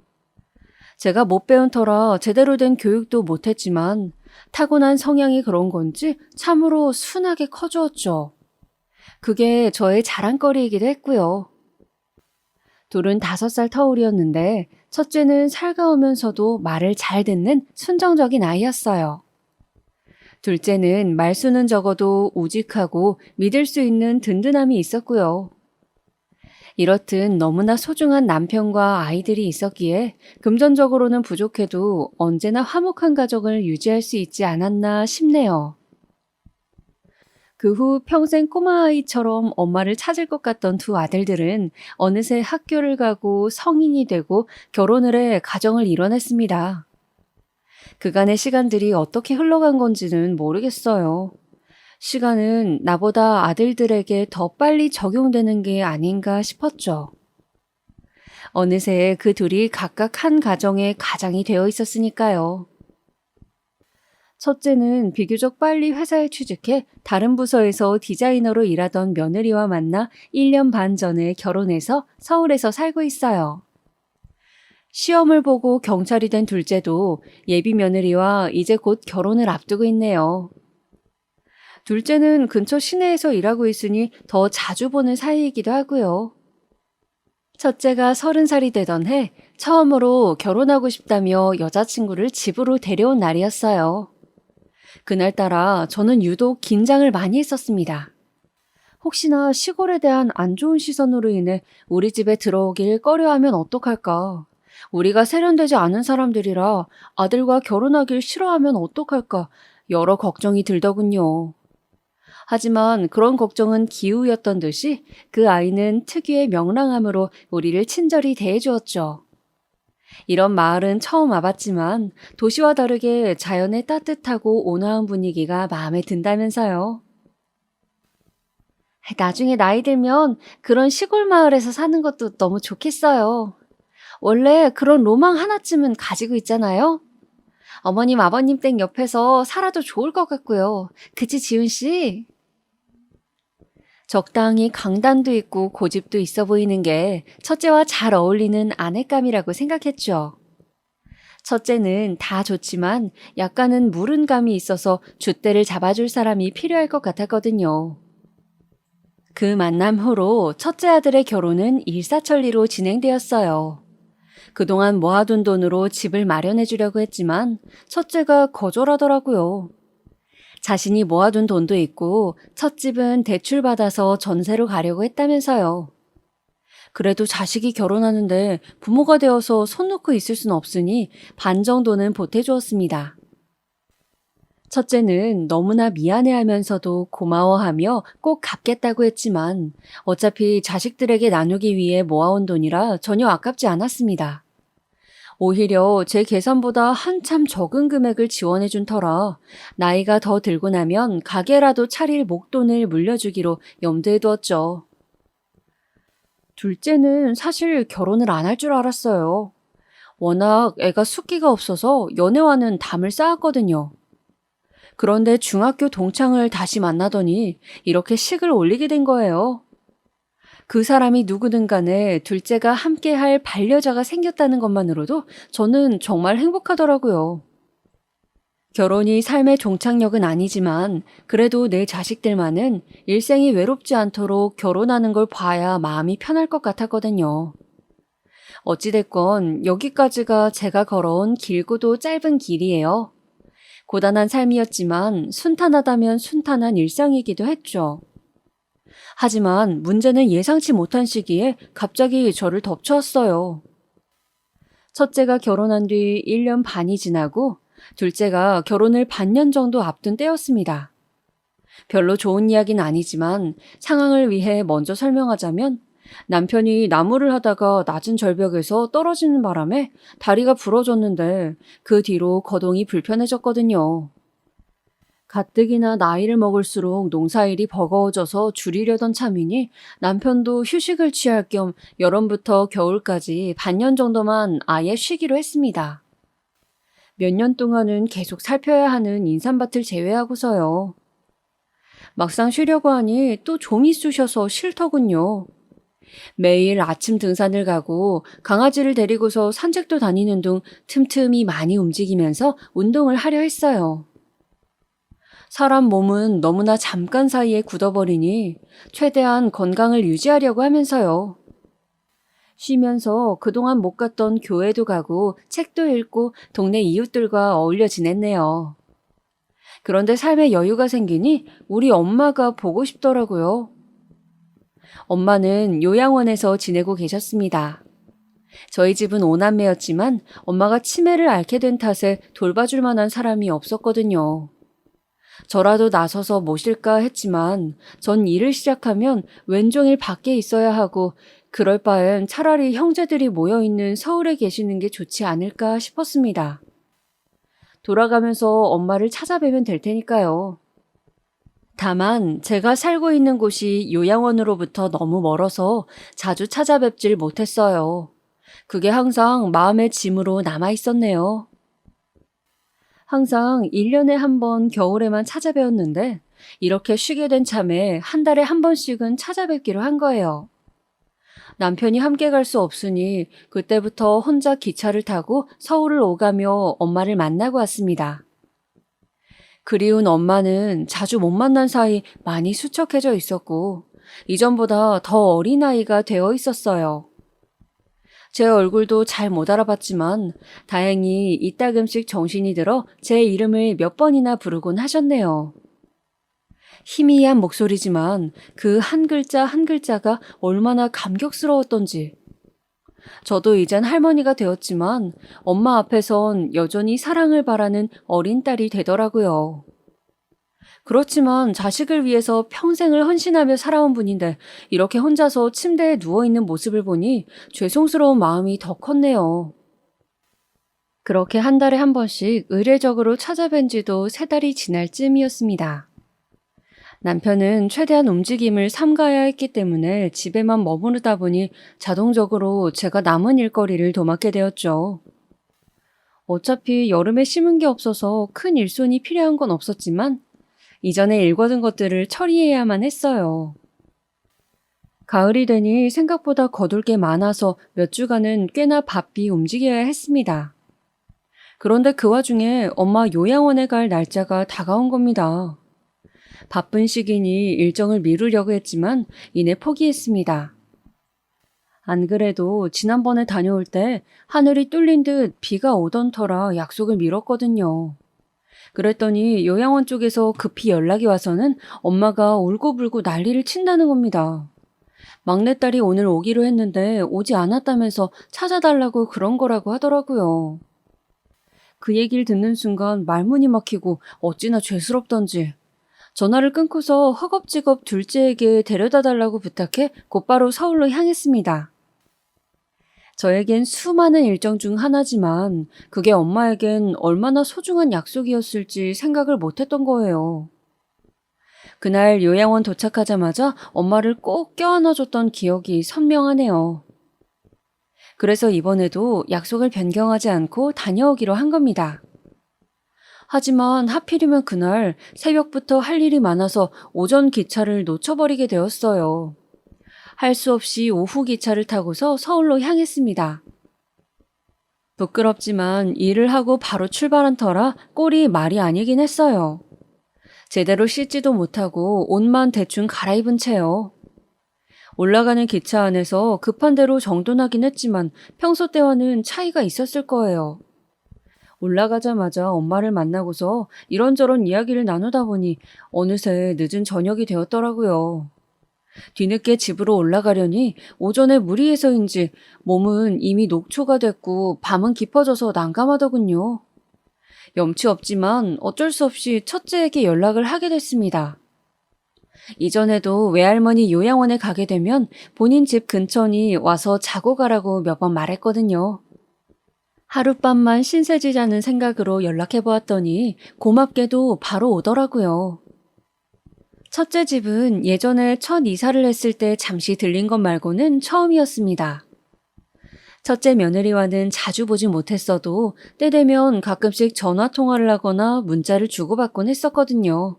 S2: 제가 못 배운 터라 제대로 된 교육도 못했지만 타고난 성향이 그런 건지 참으로 순하게 커주었죠. 그게 저의 자랑거리이기도 했고요. 둘은 5살 터울이었는데 첫째는 살가우면서도 말을 잘 듣는 순정적인 아이였어요. 둘째는 말수는 적어도 우직하고 믿을 수 있는 든든함이 있었고요. 이렇듯 너무나 소중한 남편과 아이들이 있었기에 금전적으로는 부족해도 언제나 화목한 가정을 유지할 수 있지 않았나 싶네요. 그 후 평생 꼬마아이처럼 엄마를 찾을 것 같던 두 아들들은 어느새 학교를 가고 성인이 되고 결혼을 해 가정을 이뤄냈습니다. 그간의 시간들이 어떻게 흘러간 건지는 모르겠어요. 시간은 나보다 아들들에게 더 빨리 적용되는 게 아닌가 싶었죠. 어느새 그 둘이 각각 한 가정의 가장이 되어 있었으니까요. 첫째는 비교적 빨리 회사에 취직해 다른 부서에서 디자이너로 일하던 며느리와 만나 1년 반 전에 결혼해서 서울에서 살고 있어요. 시험을 보고 경찰이 된 둘째도 예비 며느리와 이제 곧 결혼을 앞두고 있네요. 둘째는 근처 시내에서 일하고 있으니 더 자주 보는 사이이기도 하고요. 첫째가 30살이 되던 해 처음으로 결혼하고 싶다며 여자친구를 집으로 데려온 날이었어요. 그날따라 저는 유독 긴장을 많이 했었습니다. 혹시나 시골에 대한 안 좋은 시선으로 인해 우리 집에 들어오길 꺼려하면 어떡할까? 우리가 세련되지 않은 사람들이라 아들과 결혼하길 싫어하면 어떡할까? 여러 걱정이 들더군요. 하지만 그런 걱정은 기우였던 듯이 그 아이는 특유의 명랑함으로 우리를 친절히 대해주었죠. 이런 마을은 처음 와봤지만 도시와 다르게 자연의 따뜻하고 온화한 분위기가 마음에 든다면서요. 나중에 나이 들면 그런 시골 마을에서 사는 것도 너무 좋겠어요. 원래 그런 로망 하나쯤은 가지고 있잖아요. 어머님, 아버님 댁 옆에서 살아도 좋을 것 같고요. 그치, 지훈 씨? 적당히 강단도 있고 고집도 있어 보이는 게 첫째와 잘 어울리는 아내감이라고 생각했죠. 첫째는 다 좋지만 약간은 무른 감이 있어서 줏대를 잡아줄 사람이 필요할 것 같았거든요. 그 만남 후로 첫째 아들의 결혼은 일사천리로 진행되었어요. 그동안 모아둔 돈으로 집을 마련해 주려고 했지만 첫째가 거절하더라고요. 자신이 모아둔 돈도 있고 첫 집은 대출받아서 전세로 가려고 했다면서요. 그래도 자식이 결혼하는데 부모가 되어서 손 놓고 있을 순 없으니 반 정도는 보태주었습니다. 첫째는 너무나 미안해하면서도 고마워하며 꼭 갚겠다고 했지만 어차피 자식들에게 나누기 위해 모아온 돈이라 전혀 아깝지 않았습니다. 오히려 제 계산보다 한참 적은 금액을 지원해준 터라 나이가 더 들고 나면 가게라도 차릴 목돈을 물려주기로 염두에 두었죠. 둘째는 사실 결혼을 안 할 줄 알았어요. 워낙 애가 숫기가 없어서 연애와는 담을 쌓았거든요. 그런데 중학교 동창을 다시 만나더니 이렇게 식을 올리게 된 거예요. 그 사람이 누구든 간에 둘째가 함께할 반려자가 생겼다는 것만으로도 저는 정말 행복하더라고요. 결혼이 삶의 종착역은 아니지만 그래도 내 자식들만은 일생이 외롭지 않도록 결혼하는 걸 봐야 마음이 편할 것 같았거든요. 어찌됐건 여기까지가 제가 걸어온 길고도 짧은 길이에요. 고단한 삶이었지만 순탄하다면 순탄한 일상이기도 했죠. 하지만 문제는 예상치 못한 시기에 갑자기 저를 덮쳐왔어요. 첫째가 결혼한 뒤 1년 반이 지나고 둘째가 결혼을 반년 정도 앞둔 때였습니다. 별로 좋은 이야기는 아니지만 상황을 위해 먼저 설명하자면 남편이 나무를 하다가 낮은 절벽에서 떨어지는 바람에 다리가 부러졌는데 그 뒤로 거동이 불편해졌거든요. 가뜩이나 나이를 먹을수록 농사일이 버거워져서 줄이려던 참이니 남편도 휴식을 취할 겸 여름부터 겨울까지 반년 정도만 아예 쉬기로 했습니다. 몇 년 동안은 계속 살펴야 하는 인삼밭을 제외하고서요. 막상 쉬려고 하니 또 좀이 쑤셔서 싫더군요. 매일 아침 등산을 가고 강아지를 데리고서 산책도 다니는 등 틈틈이 많이 움직이면서 운동을 하려 했어요. 사람 몸은 너무나 잠깐 사이에 굳어버리니 최대한 건강을 유지하려고 하면서요. 쉬면서 그동안 못 갔던 교회도 가고 책도 읽고 동네 이웃들과 어울려 지냈네요. 그런데 삶에 여유가 생기니 우리 엄마가 보고 싶더라고요. 엄마는 요양원에서 지내고 계셨습니다. 저희 집은 오남매였지만 엄마가 치매를 앓게 된 탓에 돌봐줄 만한 사람이 없었거든요. 저라도 나서서 모실까 했지만 전 일을 시작하면 왼종일 밖에 있어야 하고 그럴 바엔 차라리 형제들이 모여있는 서울에 계시는 게 좋지 않을까 싶었습니다. 돌아가면서 엄마를 찾아뵈면 될 테니까요. 다만 제가 살고 있는 곳이 요양원으로부터 너무 멀어서 자주 찾아뵙질 못했어요. 그게 항상 마음의 짐으로 남아 있었네요. 항상 1년에 한 번 겨울에만 찾아뵈었는데 이렇게 쉬게 된 참에 한 달에 한 번씩은 찾아뵙기로 한 거예요. 남편이 함께 갈 수 없으니 그때부터 혼자 기차를 타고 서울을 오가며 엄마를 만나고 왔습니다. 그리운 엄마는 자주 못 만난 사이 많이 수척해져 있었고 이전보다 더 어린 아이가 되어 있었어요. 제 얼굴도 잘 못 알아봤지만 다행히 이따금씩 정신이 들어 제 이름을 몇 번이나 부르곤 하셨네요. 희미한 목소리지만 그 한 글자 한 글자가 얼마나 감격스러웠던지. 저도 이젠 할머니가 되었지만 엄마 앞에선 여전히 사랑을 바라는 어린 딸이 되더라고요. 그렇지만 자식을 위해서 평생을 헌신하며 살아온 분인데 이렇게 혼자서 침대에 누워있는 모습을 보니 죄송스러운 마음이 더 컸네요. 그렇게 한 달에 한 번씩 의례적으로 찾아뵌 지도 3달이 지날 쯤이었습니다. 남편은 최대한 움직임을 삼가야 했기 때문에 집에만 머무르다 보니 자동적으로 제가 남은 일거리를 도맡게 되었죠. 어차피 여름에 심은 게 없어서 큰 일손이 필요한 건 없었지만 이전에 일거든 것들을 처리해야만 했어요. 가을이 되니 생각보다 거둘 게 많아서 몇 주간은 꽤나 바삐 움직여야 했습니다. 그런데 그 와중에 엄마 요양원에 갈 날짜가 다가온 겁니다. 바쁜 시기니 일정을 미루려고 했지만 이내 포기했습니다. 안 그래도 지난번에 다녀올 때 하늘이 뚫린 듯 비가 오던 터라 약속을 미뤘거든요. 그랬더니 요양원 쪽에서 급히 연락이 와서는 엄마가 울고불고 난리를 친다는 겁니다. 막내딸이 오늘 오기로 했는데 오지 않았다면서 찾아달라고 그런 거라고 하더라고요. 그 얘기를 듣는 순간 말문이 막히고 어찌나 죄스럽던지 전화를 끊고서 허겁지겁 둘째에게 데려다 달라고 부탁해 곧바로 서울로 향했습니다. 저에겐 수많은 일정 중 하나지만 그게 엄마에겐 얼마나 소중한 약속이었을지 생각을 못했던 거예요. 그날 요양원 도착하자마자 엄마를 꼭 껴안아줬던 기억이 선명하네요. 그래서 이번에도 약속을 변경하지 않고 다녀오기로 한 겁니다. 하지만 하필이면 그날 새벽부터 할 일이 많아서 오전 기차를 놓쳐버리게 되었어요. 할 수 없이 오후 기차를 타고서 서울로 향했습니다. 부끄럽지만 일을 하고 바로 출발한 터라 꼴이 말이 아니긴 했어요. 제대로 씻지도 못하고 옷만 대충 갈아입은 채요. 올라가는 기차 안에서 급한 대로 정돈하긴 했지만 평소 때와는 차이가 있었을 거예요. 올라가자마자 엄마를 만나고서 이런저런 이야기를 나누다 보니 어느새 늦은 저녁이 되었더라고요. 뒤늦게 집으로 올라가려니 오전에 무리해서인지 몸은 이미 녹초가 됐고 밤은 깊어져서 난감하더군요. 염치 없지만 어쩔 수 없이 첫째에게 연락을 하게 됐습니다. 이전에도 외할머니 요양원에 가게 되면 본인 집 근처니 와서 자고 가라고 몇 번 말했거든요. 하룻밤만 신세지자는 생각으로 연락해보았더니 고맙게도 바로 오더라고요. 첫째 집은 예전에 첫 이사를 했을 때 잠시 들린 것 말고는 처음이었습니다. 첫째 며느리와는 자주 보지 못했어도 때 되면 가끔씩 전화 통화를 하거나 문자를 주고받곤 했었거든요.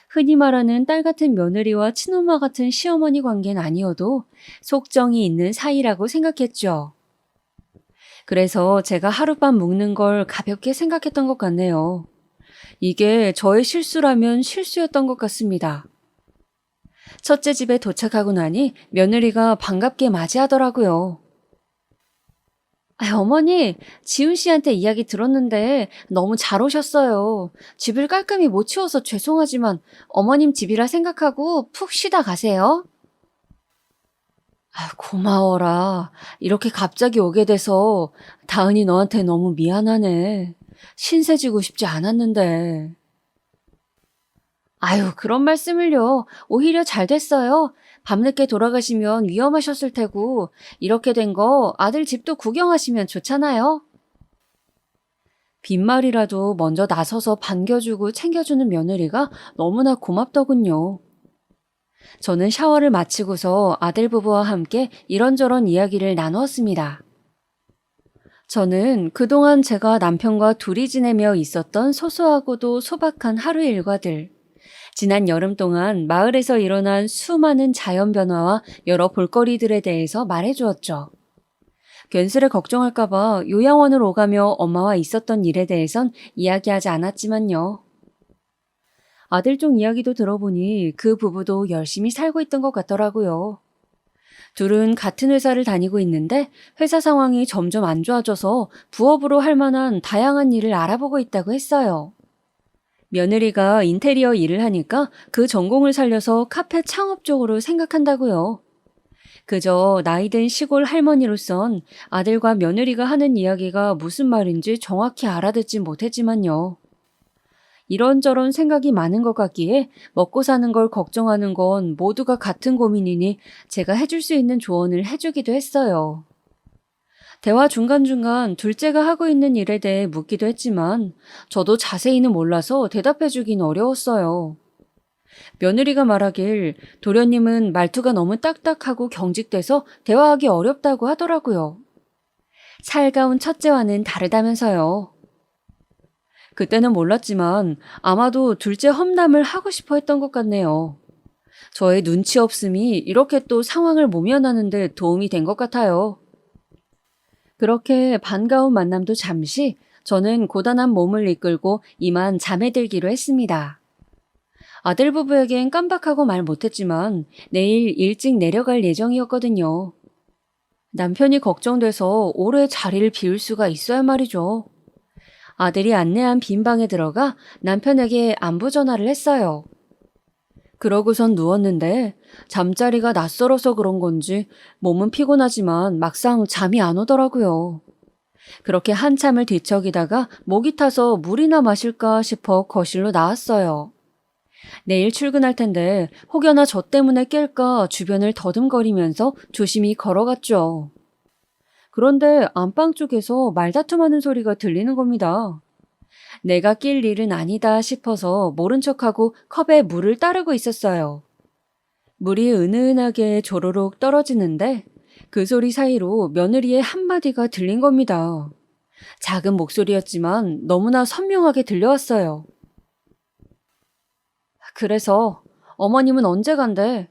S2: 흔히 말하는 딸 같은 며느리와 친엄마 같은 시어머니 관계는 아니어도 속정이 있는 사이라고 생각했죠. 그래서 제가 하룻밤 묵는 걸 가볍게 생각했던 것 같네요. 이게 저의 실수라면 실수였던 것 같습니다. 첫째 집에 도착하고 나니 며느리가 반갑게 맞이하더라고요. 어머니, 지훈 씨한테 이야기 들었는데 너무 잘 오셨어요. 집을 깔끔히 못 치워서 죄송하지만 어머님 집이라 생각하고 푹 쉬다 가세요. 고마워라. 이렇게 갑자기 오게 돼서 다은이 너한테 너무 미안하네. 신세지고 싶지 않았는데. 그런 말씀을요. 오히려 잘 됐어요. 밤늦게 돌아가시면 위험하셨을 테고, 이렇게 된 거 아들 집도 구경하시면 좋잖아요. 빈말이라도 먼저 나서서 반겨주고 챙겨주는 며느리가 너무나 고맙더군요. 저는 샤워를 마치고서 아들 부부와 함께 이런저런 이야기를 나누었습니다. 저는 그동안 제가 남편과 둘이 지내며 있었던 소소하고도 소박한 하루 일과들, 지난 여름 동안 마을에서 일어난 수많은 자연 변화와 여러 볼거리들에 대해서 말해주었죠. 괜스레 걱정할까봐 요양원을 오가며 엄마와 있었던 일에 대해선 이야기하지 않았지만요. 아들 쪽 이야기도 들어보니 그 부부도 열심히 살고 있던 것 같더라고요. 둘은 같은 회사를 다니고 있는데 회사 상황이 점점 안 좋아져서 부업으로 할 만한 다양한 일을 알아보고 있다고 했어요. 며느리가 인테리어 일을 하니까 그 전공을 살려서 카페 창업 쪽으로 생각한다고요. 그저 나이든 시골 할머니로선 아들과 며느리가 하는 이야기가 무슨 말인지 정확히 알아듣지 못했지만요. 이런저런 생각이 많은 것 같기에 먹고 사는 걸 걱정하는 건 모두가 같은 고민이니 제가 해줄 수 있는 조언을 해주기도 했어요. 대화 중간중간 둘째가 하고 있는 일에 대해 묻기도 했지만 저도 자세히는 몰라서 대답해주긴 어려웠어요. 며느리가 말하길 도련님은 말투가 너무 딱딱하고 경직돼서 대화하기 어렵다고 하더라고요. 살가운 첫째와는 다르다면서요. 그때는 몰랐지만 아마도 둘째 험담을 하고 싶어 했던 것 같네요. 저의 눈치 없음이 이렇게 또 상황을 모면하는 데 도움이 된 것 같아요. 그렇게 반가운 만남도 잠시 저는 고단한 몸을 이끌고 이만 잠에 들기로 했습니다. 아들 부부에겐 깜박하고 말 못했지만 내일 일찍 내려갈 예정이었거든요. 남편이 걱정돼서 오래 자리를 비울 수가 있어야 말이죠. 아들이 안내한 빈 방에 들어가 남편에게 안부 전화를 했어요. 그러고선 누웠는데 잠자리가 낯설어서 그런 건지 몸은 피곤하지만 막상 잠이 안 오더라고요. 그렇게 한참을 뒤척이다가 목이 타서 물이나 마실까 싶어 거실로 나왔어요. 내일 출근할 텐데 혹여나 저 때문에 깰까 주변을 더듬거리면서 조심히 걸어갔죠. 그런데 안방 쪽에서 말다툼하는 소리가 들리는 겁니다. 내가 낄 일은 아니다 싶어서 모른 척하고 컵에 물을 따르고 있었어요. 물이 은은하게 조로록 떨어지는데 그 소리 사이로 며느리의 한마디가 들린 겁니다. 작은 목소리였지만 너무나 선명하게 들려왔어요. 그래서 어머님은 언제 간대?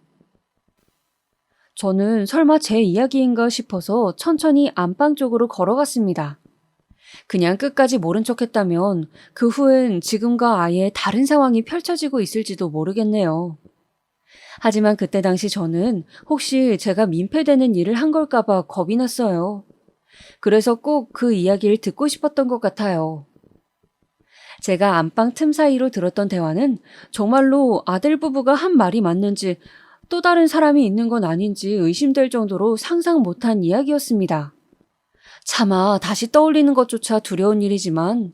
S2: 저는 설마 제 이야기인가 싶어서 천천히 안방 쪽으로 걸어갔습니다. 그냥 끝까지 모른 척했다면 그 후엔 지금과 아예 다른 상황이 펼쳐지고 있을지도 모르겠네요. 하지만 그때 당시 저는 혹시 제가 민폐되는 일을 한 걸까봐 겁이 났어요. 그래서 꼭 그 이야기를 듣고 싶었던 것 같아요. 제가 안방 틈 사이로 들었던 대화는 정말로 아들 부부가 한 말이 맞는지 또 다른 사람이 있는 건 아닌지 의심될 정도로 상상 못한 이야기였습니다. 차마 다시 떠올리는 것조차 두려운 일이지만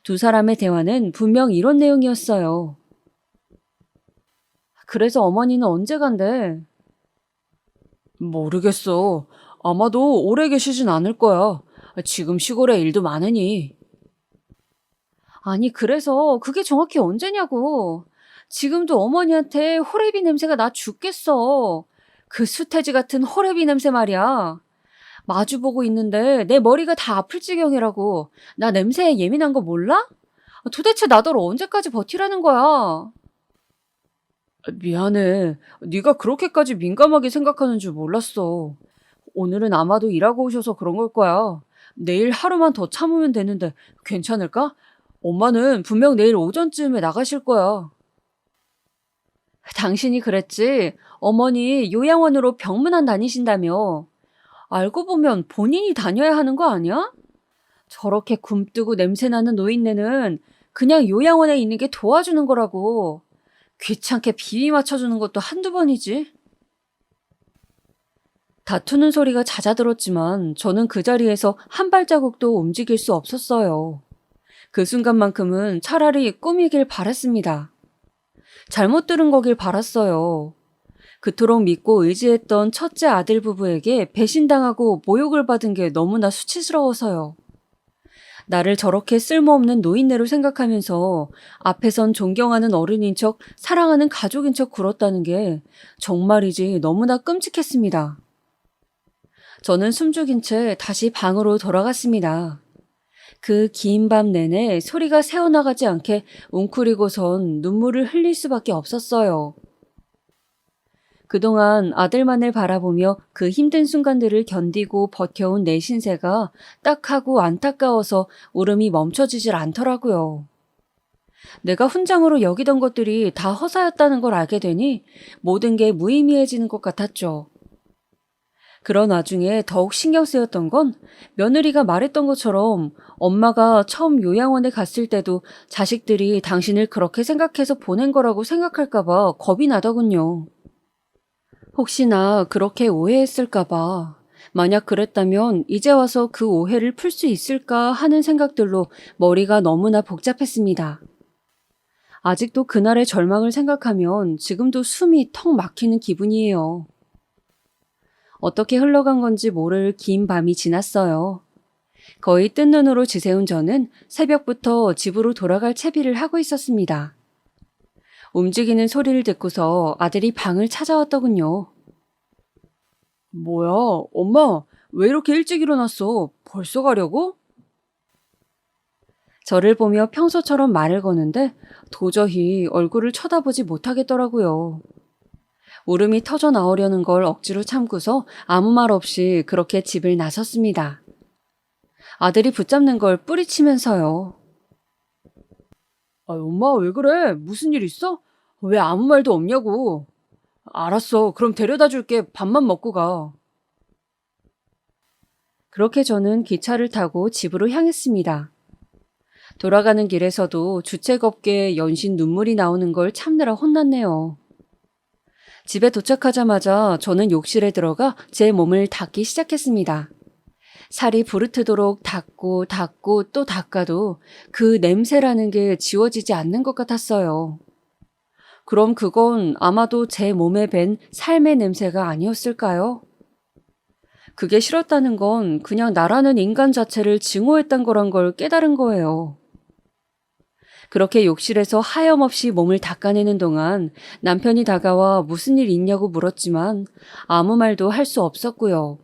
S2: 두 사람의 대화는 분명 이런 내용이었어요. 그래서 어머니는 언제 간대? 모르겠어. 아마도 오래 계시진 않을 거야. 지금 시골에 일도 많으니. 아니, 그래서 그게 정확히 언제냐고. 지금도 어머니한테 호레비 냄새가 나 죽겠어. 그 수태지 같은 호레비 냄새 말이야. 마주보고 있는데 내 머리가 다 아플 지경이라고. 나 냄새에 예민한 거 몰라? 도대체 나더러 언제까지 버티라는 거야? 미안해. 네가 그렇게까지 민감하게 생각하는 줄 몰랐어. 오늘은 아마도 일하고 오셔서 그런 걸 거야. 내일 하루만 더 참으면 되는데 괜찮을까? 엄마는 분명 내일 오전쯤에 나가실 거야. 당신이 그랬지? 어머니 요양원으로 병문안 다니신다며. 알고 보면 본인이 다녀야 하는 거 아니야? 저렇게 굼뜨고 냄새나는 노인네는 그냥 요양원에 있는 게 도와주는 거라고. 귀찮게 비위 맞춰주는 것도 한두 번이지. 다투는 소리가 잦아들었지만 저는 그 자리에서 한 발자국도 움직일 수 없었어요. 그 순간만큼은 차라리 꿈이길 바랐습니다. 잘못 들은 거길 바랐어요. 그토록 믿고 의지했던 첫째 아들 부부에게 배신당하고 모욕을 받은 게 너무나 수치스러워서요. 나를 저렇게 쓸모없는 노인네로 생각하면서 앞에선 존경하는 어른인 척 사랑하는 가족인 척 굴었다는 게 정말이지 너무나 끔찍했습니다. 저는 숨죽인 채 다시 방으로 돌아갔습니다. 그 긴 밤 내내 소리가 새어나가지 않게 웅크리고선 눈물을 흘릴 수밖에 없었어요. 그동안 아들만을 바라보며 그 힘든 순간들을 견디고 버텨온 내 신세가 딱하고 안타까워서 울음이 멈춰지질 않더라고요. 내가 훈장으로 여기던 것들이 다 허사였다는 걸 알게 되니 모든 게 무의미해지는 것 같았죠. 그런 와중에 더욱 신경 쓰였던 건 며느리가 말했던 것처럼 엄마가 처음 요양원에 갔을 때도 자식들이 당신을 그렇게 생각해서 보낸 거라고 생각할까봐 겁이 나더군요. 혹시나 그렇게 오해했을까봐. 만약 그랬다면 이제 와서 그 오해를 풀 수 있을까 하는 생각들로 머리가 너무나 복잡했습니다. 아직도 그날의 절망을 생각하면 지금도 숨이 턱 막히는 기분이에요. 어떻게 흘러간 건지 모를 긴 밤이 지났어요. 거의 뜬 눈으로 지새운 저는 새벽부터 집으로 돌아갈 채비를 하고 있었습니다. 움직이는 소리를 듣고서 아들이 방을 찾아왔더군요. 뭐야, 엄마, 왜 이렇게 일찍 일어났어? 벌써 가려고? 저를 보며 평소처럼 말을 거는데 도저히 얼굴을 쳐다보지 못하겠더라고요. 울음이 터져 나오려는 걸 억지로 참고서 아무 말 없이 그렇게 집을 나섰습니다. 아들이 붙잡는 걸 뿌리치면서요. 엄마 왜 그래? 무슨 일 있어? 왜 아무 말도 없냐고. 알았어. 그럼 데려다 줄게. 밥만 먹고 가. 그렇게 저는 기차를 타고 집으로 향했습니다. 돌아가는 길에서도 주책 없게 연신 눈물이 나오는 걸 참느라 혼났네요. 집에 도착하자마자 저는 욕실에 들어가 제 몸을 닦기 시작했습니다. 살이 부르트도록 닦고 또 닦아도 그 냄새라는 게 지워지지 않는 것 같았어요. 그럼 그건 아마도 제 몸에 밴 삶의 냄새가 아니었을까요? 그게 싫었다는 건 그냥 나라는 인간 자체를 증오했단 거란 걸 깨달은 거예요. 그렇게 욕실에서 하염없이 몸을 닦아내는 동안 남편이 다가와 무슨 일 있냐고 물었지만 아무 말도 할 수 없었고요.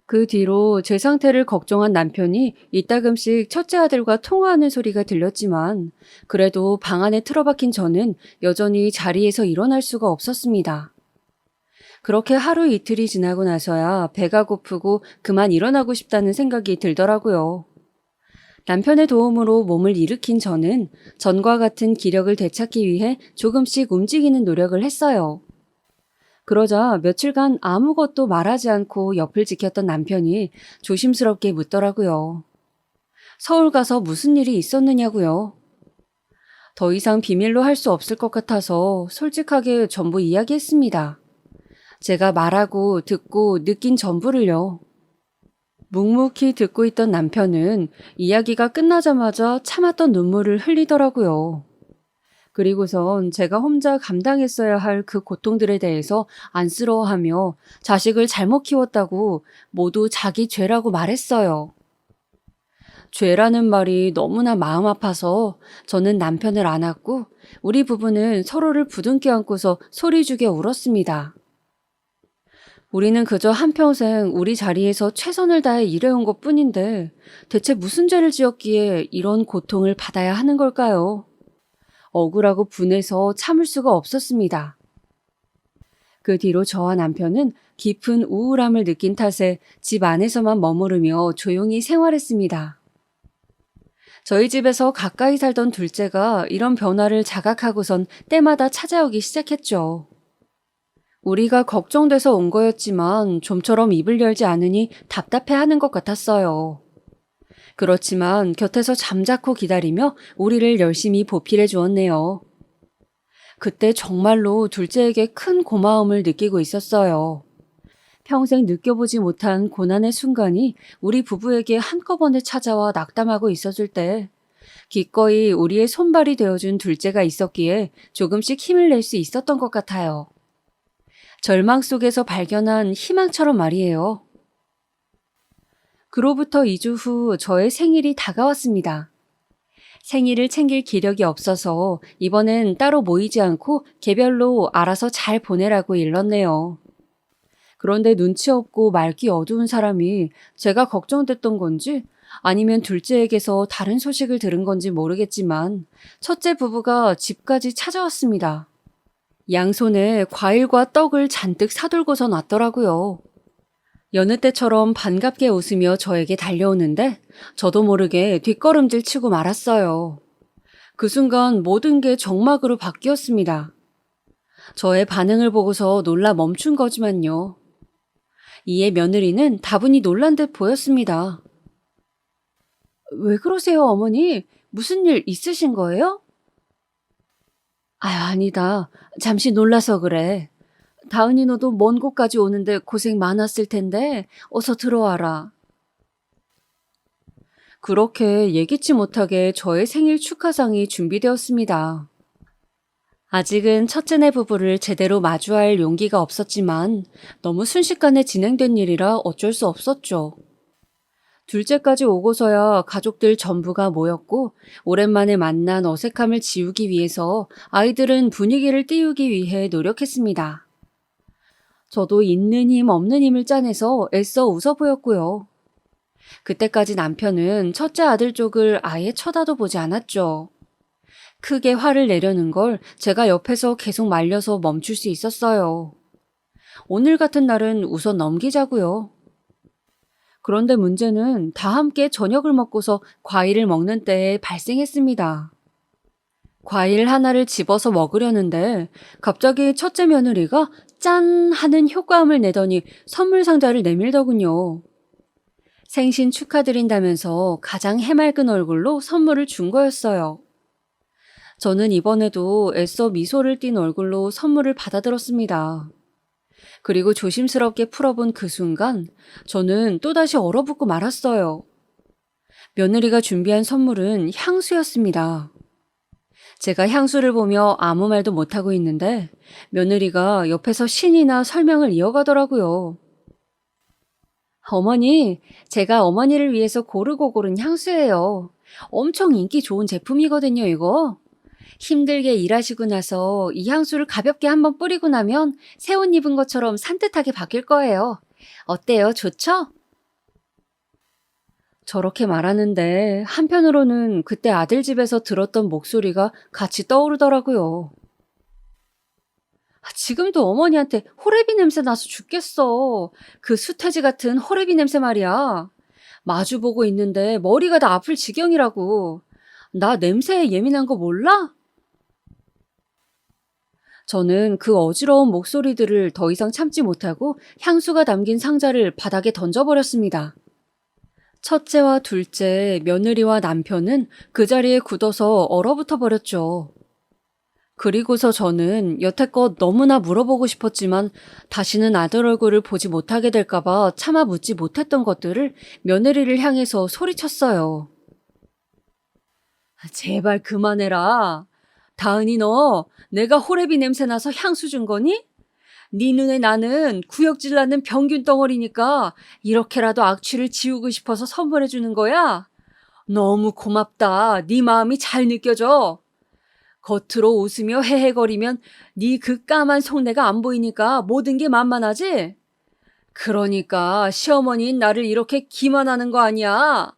S2: 그 뒤로 제 상태를 걱정한 남편이 이따금씩 첫째 아들과 통화하는 소리가 들렸지만 그래도 방 안에 틀어박힌 저는 여전히 자리에서 일어날 수가 없었습니다. 그렇게 하루 이틀이 지나고 나서야 배가 고프고 그만 일어나고 싶다는 생각이 들더라고요. 남편의 도움으로 몸을 일으킨 저는 전과 같은 기력을 되찾기 위해 조금씩 움직이는 노력을 했어요. 그러자 며칠간 아무것도 말하지 않고 옆을 지켰던 남편이 조심스럽게 묻더라고요. 서울 가서 무슨 일이 있었느냐고요. 더 이상 비밀로 할 수 없을 것 같아서 솔직하게 전부 이야기했습니다. 제가 말하고 듣고 느낀 전부를요. 묵묵히 듣고 있던 남편은 이야기가 끝나자마자 참았던 눈물을 흘리더라고요. 그리고선 제가 혼자 감당했어야 할 그 고통들에 대해서 안쓰러워하며 자식을 잘못 키웠다고 모두 자기 죄라고 말했어요. 죄라는 말이 너무나 마음 아파서 저는 남편을 안았고 우리 부부는 서로를 부둥켜 안고서 소리 죽여 울었습니다. 우리는 그저 한평생 우리 자리에서 최선을 다해 일해온 것 뿐인데 대체 무슨 죄를 지었기에 이런 고통을 받아야 하는 걸까요? 억울하고 분해서 참을 수가 없었습니다. 그 뒤로 저와 남편은 깊은 우울함을 느낀 탓에 집 안에서만 머무르며 조용히 생활했습니다. 저희 집에서 가까이 살던 둘째가 이런 변화를 자각하고선 때마다 찾아오기 시작했죠. 우리가 걱정돼서 온 거였지만 좀처럼 입을 열지 않으니 답답해하는 것 같았어요. 그렇지만 곁에서 잠자코 기다리며 우리를 열심히 보필해 주었네요. 그때 정말로 둘째에게 큰 고마움을 느끼고 있었어요. 평생 느껴보지 못한 고난의 순간이 우리 부부에게 한꺼번에 찾아와 낙담하고 있었을 때 기꺼이 우리의 손발이 되어준 둘째가 있었기에 조금씩 힘을 낼 수 있었던 것 같아요. 절망 속에서 발견한 희망처럼 말이에요. 그로부터 2주 후 저의 생일이 다가왔습니다. 생일을 챙길 기력이 없어서 이번엔 따로 모이지 않고 개별로 알아서 잘 보내라고 일렀네요. 그런데 눈치 없고 말기 어두운 사람이 제가 걱정됐던 건지 아니면 둘째에게서 다른 소식을 들은 건지 모르겠지만 첫째 부부가 집까지 찾아왔습니다. 양손에 과일과 떡을 잔뜩 사들고선 왔더라고요. 여느 때처럼 반갑게 웃으며 저에게 달려오는데 저도 모르게 뒷걸음질 치고 말았어요. 그 순간 모든 게 정막으로 바뀌었습니다. 저의 반응을 보고서 놀라 멈춘 거지만요. 이에 며느리는 다분히 놀란 듯 보였습니다. 왜 그러세요, 어머니? 무슨 일 있으신 거예요? 아니다. 잠시 놀라서 그래. 다은이 너도 먼 곳까지 오는데 고생 많았을 텐데 어서 들어와라. 그렇게 예기치 못하게 저의 생일 축하상이 준비되었습니다. 아직은 첫째네 부부를 제대로 마주할 용기가 없었지만 너무 순식간에 진행된 일이라 어쩔 수 없었죠. 둘째까지 오고서야 가족들 전부가 모였고 오랜만에 만난 어색함을 지우기 위해서 아이들은 분위기를 띄우기 위해 노력했습니다. 저도 있는 힘 없는 힘을 짜내서 애써 웃어 보였고요. 그때까지 남편은 첫째 아들 쪽을 아예 쳐다도 보지 않았죠. 크게 화를 내려는 걸 제가 옆에서 계속 말려서 멈출 수 있었어요. 오늘 같은 날은 우선 넘기자고요. 그런데 문제는 다 함께 저녁을 먹고서 과일을 먹는 때에 발생했습니다. 과일 하나를 집어서 먹으려는데 갑자기 첫째 며느리가 짠 하는 효과음을 내더니 선물 상자를 내밀더군요. 생신 축하드린다면서 가장 해맑은 얼굴로 선물을 준 거였어요. 저는 이번에도 애써 미소를 띤 얼굴로 선물을 받아들었습니다. 그리고 조심스럽게 풀어본 그 순간 저는 또다시 얼어붙고 말았어요. 며느리가 준비한 선물은 향수였습니다. 제가 향수를 보며 아무 말도 못하고 있는데 며느리가 옆에서 신이나 설명을 이어가더라고요. 어머니, 제가 어머니를 위해서 고르고 고른 향수예요. 엄청 인기 좋은 제품이거든요, 이거. 힘들게 일하시고 나서 이 향수를 가볍게 한번 뿌리고 나면 새 옷 입은 것처럼 산뜻하게 바뀔 거예요. 어때요? 좋죠? 저렇게 말하는데 한편으로는 그때 아들 집에서 들었던 목소리가 같이 떠오르더라고요. 지금도 어머니한테 호레비 냄새 나서 죽겠어. 그 수태지 같은 호레비 냄새 말이야. 마주보고 있는데 머리가 다 아플 지경이라고. 나 냄새에 예민한 거 몰라? 저는 그 어지러운 목소리들을 더 이상 참지 못하고 향수가 담긴 상자를 바닥에 던져버렸습니다. 첫째와 둘째, 며느리와 남편은 그 자리에 굳어서 얼어붙어 버렸죠. 그리고서 저는 여태껏 너무나 물어보고 싶었지만 다시는 아들 얼굴을 보지 못하게 될까봐 차마 묻지 못했던 것들을 며느리를 향해서 소리쳤어요. 제발 그만해라. 다은이 너 내가 호레비 냄새 나서 향수 준 거니? 네 눈에 나는 구역질 나는 병균 덩어리니까 이렇게라도 악취를 지우고 싶어서 선물해 주는 거야? 너무 고맙다. 네 마음이 잘 느껴져. 겉으로 웃으며 헤헤거리면 네 그 까만 속내가 안 보이니까 모든 게 만만하지? 그러니까 시어머니인 나를 이렇게 기만하는 거 아니야.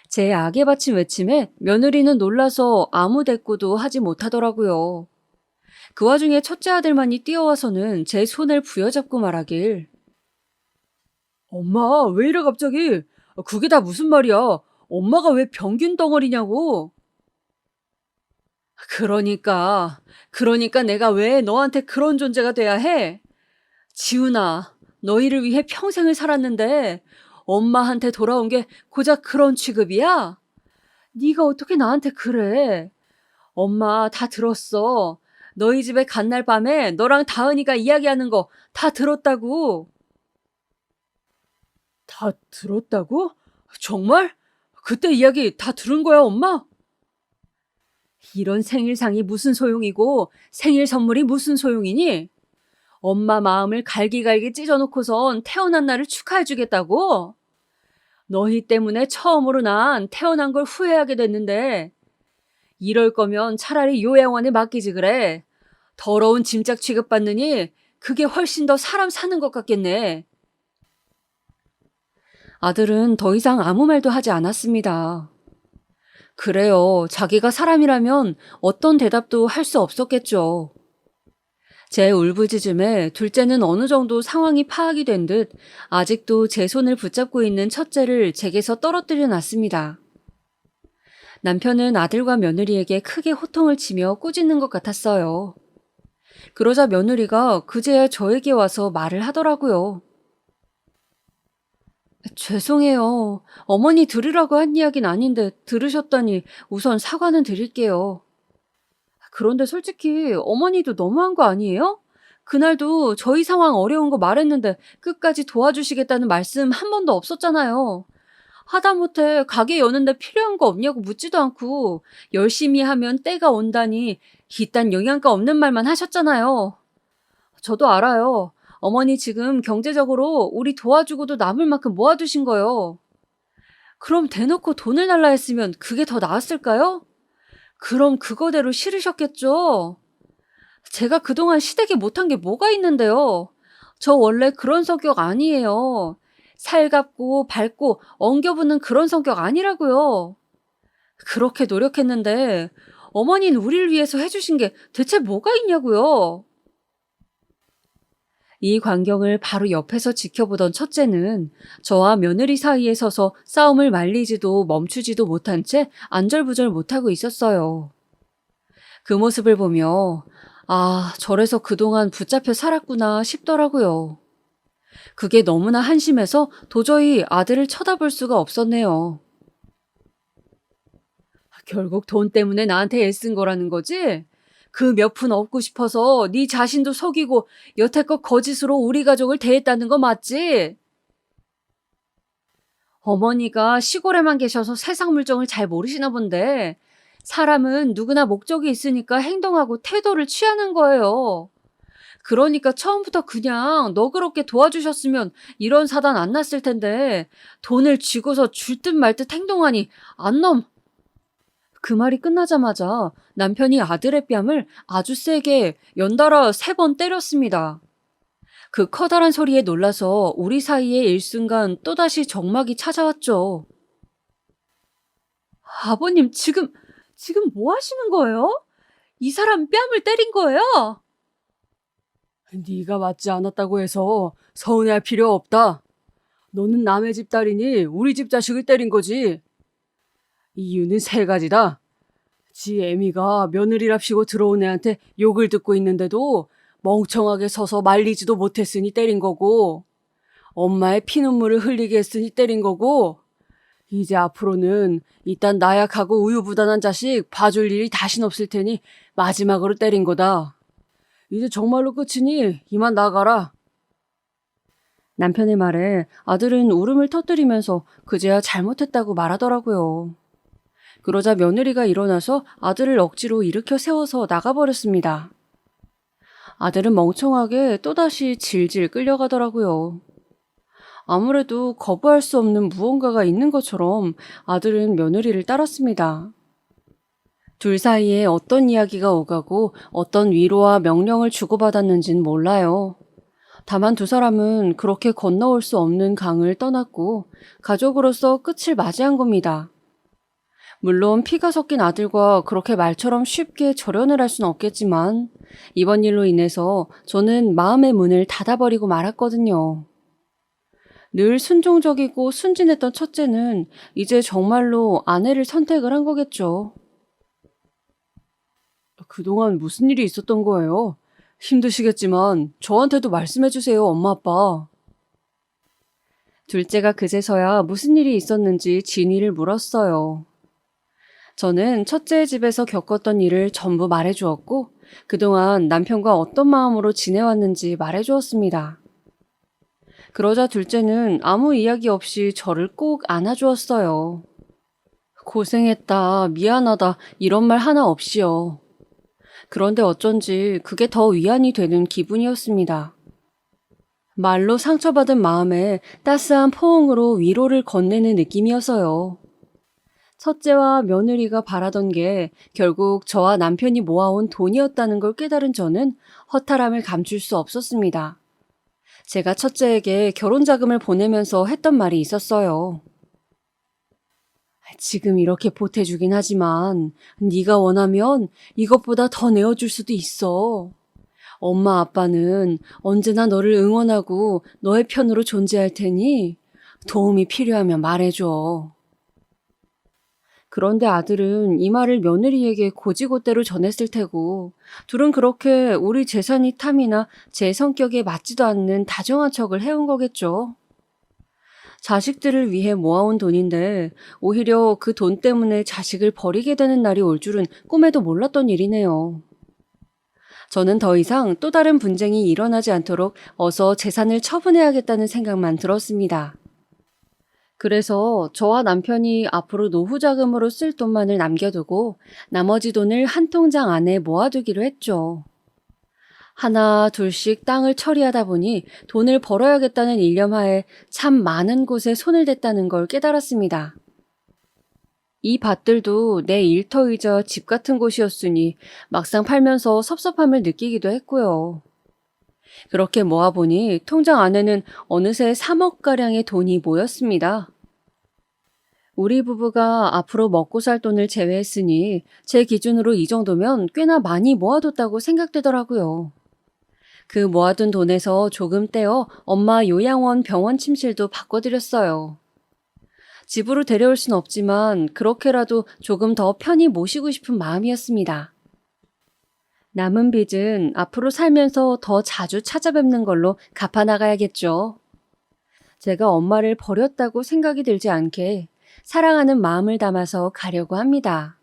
S2: 제 악에 바친 외침에 며느리는 놀라서 아무 대꾸도 하지 못하더라고요. 그 와중에 첫째 아들만이 뛰어와서는 제 손을 부여잡고 말하길. 엄마, 왜 이래 갑자기? 그게 다 무슨 말이야? 엄마가 왜 병균 덩어리냐고. 그러니까 내가 왜 너한테 그런 존재가 돼야 해? 지훈아, 너희를 위해 평생을 살았는데 엄마한테 돌아온 게 고작 그런 취급이야? 네가 어떻게 나한테 그래? 엄마 다 들었어. 너희 집에 간 날 밤에 너랑 다은이가 이야기하는 거 다 들었다고. 다 들었다고? 정말? 그때 이야기 다 들은 거야, 엄마? 이런 생일상이 무슨 소용이고 생일 선물이 무슨 소용이니? 엄마 마음을 갈기갈기 찢어놓고선 태어난 날을 축하해주겠다고? 너희 때문에 처음으로 난 태어난 걸 후회하게 됐는데 이럴 거면 차라리 요양원에 맡기지 그래. 더러운 짐짝 취급받느니 그게 훨씬 더 사람 사는 것 같겠네. 아들은 더 이상 아무 말도 하지 않았습니다. 그래요. 자기가 사람이라면 어떤 대답도 할 수 없었겠죠. 제 울부짖음에 둘째는 어느 정도 상황이 파악이 된 듯 아직도 제 손을 붙잡고 있는 첫째를 제게서 떨어뜨려 놨습니다. 남편은 아들과 며느리에게 크게 호통을 치며 꾸짖는 것 같았어요. 그러자 며느리가 그제야 저에게 와서 말을 하더라고요. 죄송해요. 어머니 들으라고 한 이야기는 아닌데 들으셨다니 우선 사과는 드릴게요. 그런데 솔직히 어머니도 너무한 거 아니에요? 그날도 저희 상황 어려운 거 말했는데 끝까지 도와주시겠다는 말씀 한 번도 없었잖아요. 하다못해 가게 여는데 필요한 거 없냐고 묻지도 않고 열심히 하면 때가 온다니 이딴 영양가 없는 말만 하셨잖아요. 저도 알아요. 어머니 지금 경제적으로 우리 도와주고도 남을 만큼 모아두신 거요. 그럼 대놓고 돈을 달라 했으면 그게 더 나았을까요? 그럼 그거대로 싫으셨겠죠? 제가 그동안 시댁에 못한 게 뭐가 있는데요. 저 원래 그런 성격 아니에요. 살갑고 밝고 엉겨붙는 그런 성격 아니라고요. 그렇게 노력했는데 어머니는 우리를 위해서 해주신 게 대체 뭐가 있냐고요. 이 광경을 바로 옆에서 지켜보던 첫째는 저와 며느리 사이에 서서 싸움을 말리지도 멈추지도 못한 채 안절부절 못하고 있었어요. 그 모습을 보며 아, 저래서 그동안 붙잡혀 살았구나 싶더라고요. 그게 너무나 한심해서 도저히 아들을 쳐다볼 수가 없었네요. 결국 돈 때문에 나한테 애쓴 거라는 거지? 그 몇 푼 얻고 싶어서 네 자신도 속이고 여태껏 거짓으로 우리 가족을 대했다는 거 맞지? 어머니가 시골에만 계셔서 세상 물정을 잘 모르시나 본데 사람은 누구나 목적이 있으니까 행동하고 태도를 취하는 거예요. 그러니까 처음부터 그냥 너그럽게 도와주셨으면 이런 사단 안 났을 텐데 돈을 쥐고서 줄 듯 말 듯 행동하니 안 넘. 그 말이 끝나자마자 남편이 아들의 뺨을 아주 세게 연달아 3번 때렸습니다. 그 커다란 소리에 놀라서 우리 사이에 일순간 또다시 적막이 찾아왔죠. 아버님, 지금 뭐 하시는 거예요? 이 사람 뺨을 때린 거예요? 네가 맞지 않았다고 해서 서운해할 필요 없다. 너는 남의 집 딸이니 우리 집 자식을 때린 거지. 이유는 3가지다. 지 애미가 며느리랍시고 들어온 애한테 욕을 듣고 있는데도 멍청하게 서서 말리지도 못했으니 때린 거고, 엄마의 피눈물을 흘리게 했으니 때린 거고, 이제 앞으로는 이딴 나약하고 우유부단한 자식 봐줄 일이 다신 없을 테니 마지막으로 때린 거다. 이제 정말로 끝이니 이만 나가라. 남편의 말에 아들은 울음을 터뜨리면서 그제야 잘못했다고 말하더라고요. 그러자 며느리가 일어나서 아들을 억지로 일으켜 세워서 나가버렸습니다. 아들은 멍청하게 또다시 질질 끌려가더라고요. 아무래도 거부할 수 없는 무언가가 있는 것처럼 아들은 며느리를 따랐습니다. 둘 사이에 어떤 이야기가 오가고 어떤 위로와 명령을 주고받았는진 몰라요. 다만 두 사람은 그렇게 건너올 수 없는 강을 떠났고 가족으로서 끝을 맞이한 겁니다. 물론 피가 섞인 아들과 그렇게 말처럼 쉽게 절연을 할 수는 없겠지만 이번 일로 인해서 저는 마음의 문을 닫아버리고 말았거든요. 늘 순종적이고 순진했던 첫째는 이제 정말로 아내를 선택을 한 거겠죠. 그동안 무슨 일이 있었던 거예요? 힘드시겠지만 저한테도 말씀해 주세요, 엄마 아빠. 둘째가 그제서야 무슨 일이 있었는지 진위를 물었어요. 저는 첫째의 집에서 겪었던 일을 전부 말해 주었고, 그동안 남편과 어떤 마음으로 지내왔는지 말해 주었습니다. 그러자 둘째는 아무 이야기 없이 저를 꼭 안아주었어요. 고생했다, 미안하다, 이런 말 하나 없이요. 그런데 어쩐지 그게 더 위안이 되는 기분이었습니다. 말로 상처받은 마음에 따스한 포옹으로 위로를 건네는 느낌이어서요. 첫째와 며느리가 바라던 게 결국 저와 남편이 모아온 돈이었다는 걸 깨달은 저는 허탈함을 감출 수 없었습니다. 제가 첫째에게 결혼 자금을 보내면서 했던 말이 있었어요. 지금 이렇게 보태주긴 하지만 네가 원하면 이것보다 더 내어줄 수도 있어. 엄마 아빠는 언제나 너를 응원하고 너의 편으로 존재할 테니 도움이 필요하면 말해줘. 그런데 아들은 이 말을 며느리에게 고지고대로 전했을 테고, 둘은 그렇게 우리 재산이 탐이나 제 성격에 맞지도 않는 다정한 척을 해온 거겠죠. 자식들을 위해 모아온 돈인데 오히려 그 돈 때문에 자식을 버리게 되는 날이 올 줄은 꿈에도 몰랐던 일이네요. 저는 더 이상 또 다른 분쟁이 일어나지 않도록 어서 재산을 처분해야겠다는 생각만 들었습니다. 그래서 저와 남편이 앞으로 노후 자금으로 쓸 돈만을 남겨두고 나머지 돈을 한 통장 안에 모아두기로 했죠. 하나 둘씩 땅을 처리하다 보니 돈을 벌어야겠다는 일념하에 참 많은 곳에 손을 댔다는 걸 깨달았습니다. 이 밭들도 내 일터이자 집 같은 곳이었으니 막상 팔면서 섭섭함을 느끼기도 했고요. 그렇게 모아보니 통장 안에는 어느새 3억가량의 돈이 모였습니다. 우리 부부가 앞으로 먹고 살 돈을 제외했으니 제 기준으로 이 정도면 꽤나 많이 모아뒀다고 생각되더라고요. 그 모아둔 돈에서 조금 떼어 엄마 요양원 병원 침실도 바꿔드렸어요. 집으로 데려올 순 없지만 그렇게라도 조금 더 편히 모시고 싶은 마음이었습니다. 남은 빚은 앞으로 살면서 더 자주 찾아뵙는 걸로 갚아나가야겠죠. 제가 엄마를 버렸다고 생각이 들지 않게 사랑하는 마음을 담아서 가려고 합니다.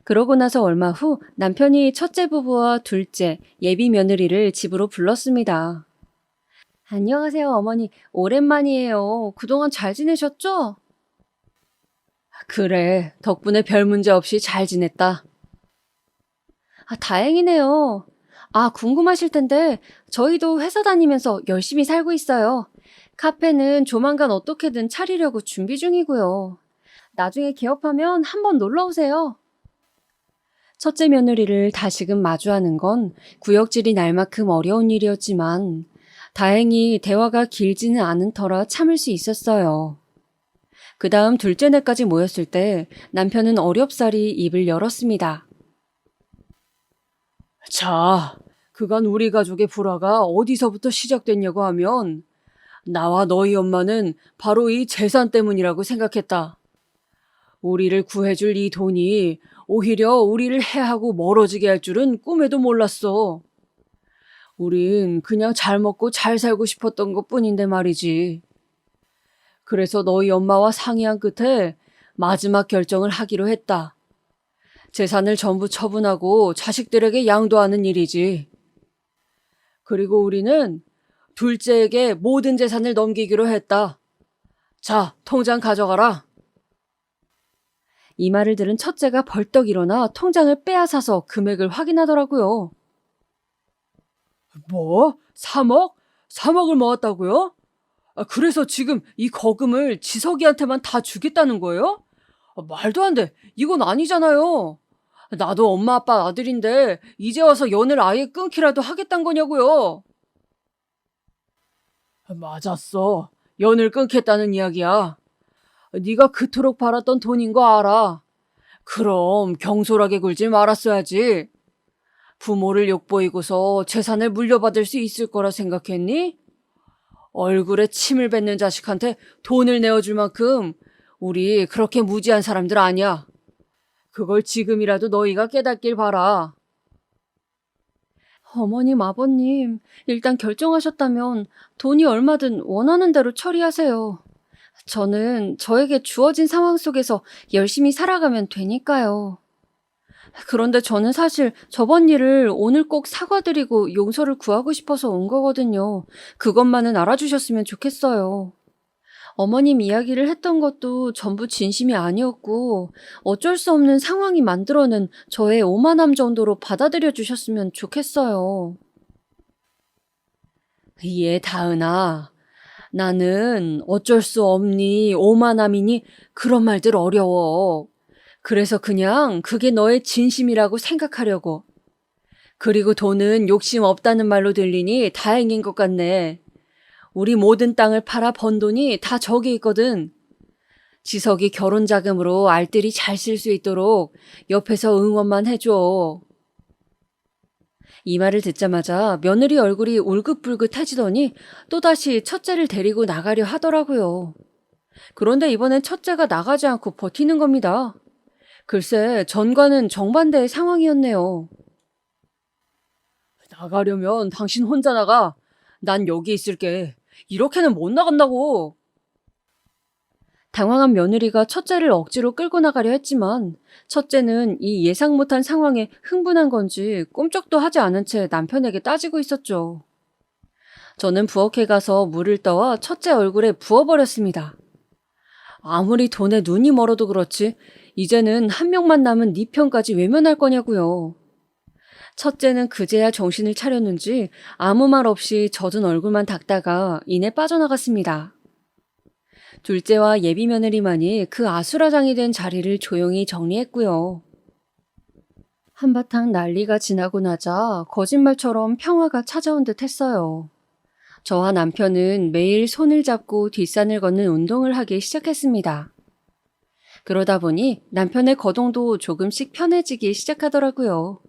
S2: 그러고 나서 얼마 후 남편이 첫째 부부와 둘째, 예비 며느리를 집으로 불렀습니다. 안녕하세요, 어머니. 오랜만이에요. 그동안 잘 지내셨죠? 그래, 덕분에 별 문제 없이 잘 지냈다. 다행이네요. 궁금하실 텐데 저희도 회사 다니면서 열심히 살고 있어요. 카페는 조만간 어떻게든 차리려고 준비 중이고요. 나중에 개업하면 한번 놀러 오세요. 첫째 며느리를 다시금 마주하는 건 구역질이 날 만큼 어려운 일이었지만 다행히 대화가 길지는 않은 터라 참을 수 있었어요. 그 다음 둘째네까지 모였을 때 남편은 어렵사리 입을 열었습니다. 자, 그간 우리 가족의 불화가 어디서부터 시작됐냐고 하면 나와 너희 엄마는 바로 이 재산 때문이라고 생각했다. 우리를 구해줄 이 돈이 오히려 우리를 해하고 멀어지게 할 줄은 꿈에도 몰랐어. 우린 그냥 잘 먹고 잘 살고 싶었던 것뿐인데 말이지. 그래서 너희 엄마와 상의한 끝에 마지막 결정을 하기로 했다. 재산을 전부 처분하고 자식들에게 양도하는 일이지. 그리고 우리는 둘째에게 모든 재산을 넘기기로 했다. 자, 통장 가져가라. 이 말을 들은 첫째가 벌떡 일어나 통장을 빼앗아서 금액을 확인하더라고요. 뭐? 3억? 3억을 모았다고요? 그래서 지금 이 거금을 지석이한테만 다 주겠다는 거예요? 말도 안 돼. 이건 아니잖아요. 나도 엄마 아빠 아들인데 이제 와서 연을 아예 끊기라도 하겠단 거냐고요. 맞았어. 연을 끊겠다는 이야기야. 네가 그토록 바랐던 돈인 거 알아. 그럼 경솔하게 굴지 말았어야지. 부모를 욕보이고서 재산을 물려받을 수 있을 거라 생각했니? 얼굴에 침을 뱉는 자식한테 돈을 내어줄 만큼 우리 그렇게 무지한 사람들 아니야. 그걸 지금이라도 너희가 깨닫길 바라. 어머님, 아버님, 일단 결정하셨다면 돈이 얼마든 원하는 대로 처리하세요. 저는 저에게 주어진 상황 속에서 열심히 살아가면 되니까요. 그런데 저는 사실 저번 일을 오늘 꼭 사과드리고 용서를 구하고 싶어서 온 거거든요. 그것만은 알아주셨으면 좋겠어요. 어머님 이야기를 했던 것도 전부 진심이 아니었고 어쩔 수 없는 상황이 만들어낸 저의 오만함 정도로 받아들여 주셨으면 좋겠어요. 예, 다은아. 나는 어쩔 수 없니, 오만함이니 그런 말들 어려워. 그래서 그냥 그게 너의 진심이라고 생각하려고. 그리고 돈은 욕심 없다는 말로 들리니 다행인 것 같네. 우리 모든 땅을 팔아 번 돈이 다 저기 있거든. 지석이 결혼 자금으로 알뜰히 잘 쓸 수 있도록 옆에서 응원만 해줘. 이 말을 듣자마자 며느리 얼굴이 울긋불긋해지더니 또다시 첫째를 데리고 나가려 하더라고요. 그런데 이번엔 첫째가 나가지 않고 버티는 겁니다. 글쎄, 전과는 정반대의 상황이었네요. 나가려면 당신 혼자 나가. 난 여기 있을게. 이렇게는 못 나간다고. 당황한 며느리가 첫째를 억지로 끌고 나가려 했지만 첫째는 이 예상 못한 상황에 흥분한 건지 꼼짝도 하지 않은 채 남편에게 따지고 있었죠. 저는 부엌에 가서 물을 떠와 첫째 얼굴에 부어버렸습니다. 아무리 돈에 눈이 멀어도 그렇지 이제는 한 명만 남은 네 편까지 외면할 거냐고요. 첫째는 그제야 정신을 차렸는지 아무 말 없이 젖은 얼굴만 닦다가 이내 빠져나갔습니다. 둘째와 예비 며느리만이 그 아수라장이 된 자리를 조용히 정리했고요. 한바탕 난리가 지나고 나자 거짓말처럼 평화가 찾아온 듯 했어요. 저와 남편은 매일 손을 잡고 뒷산을 걷는 운동을 하기 시작했습니다. 그러다 보니 남편의 거동도 조금씩 편해지기 시작하더라고요.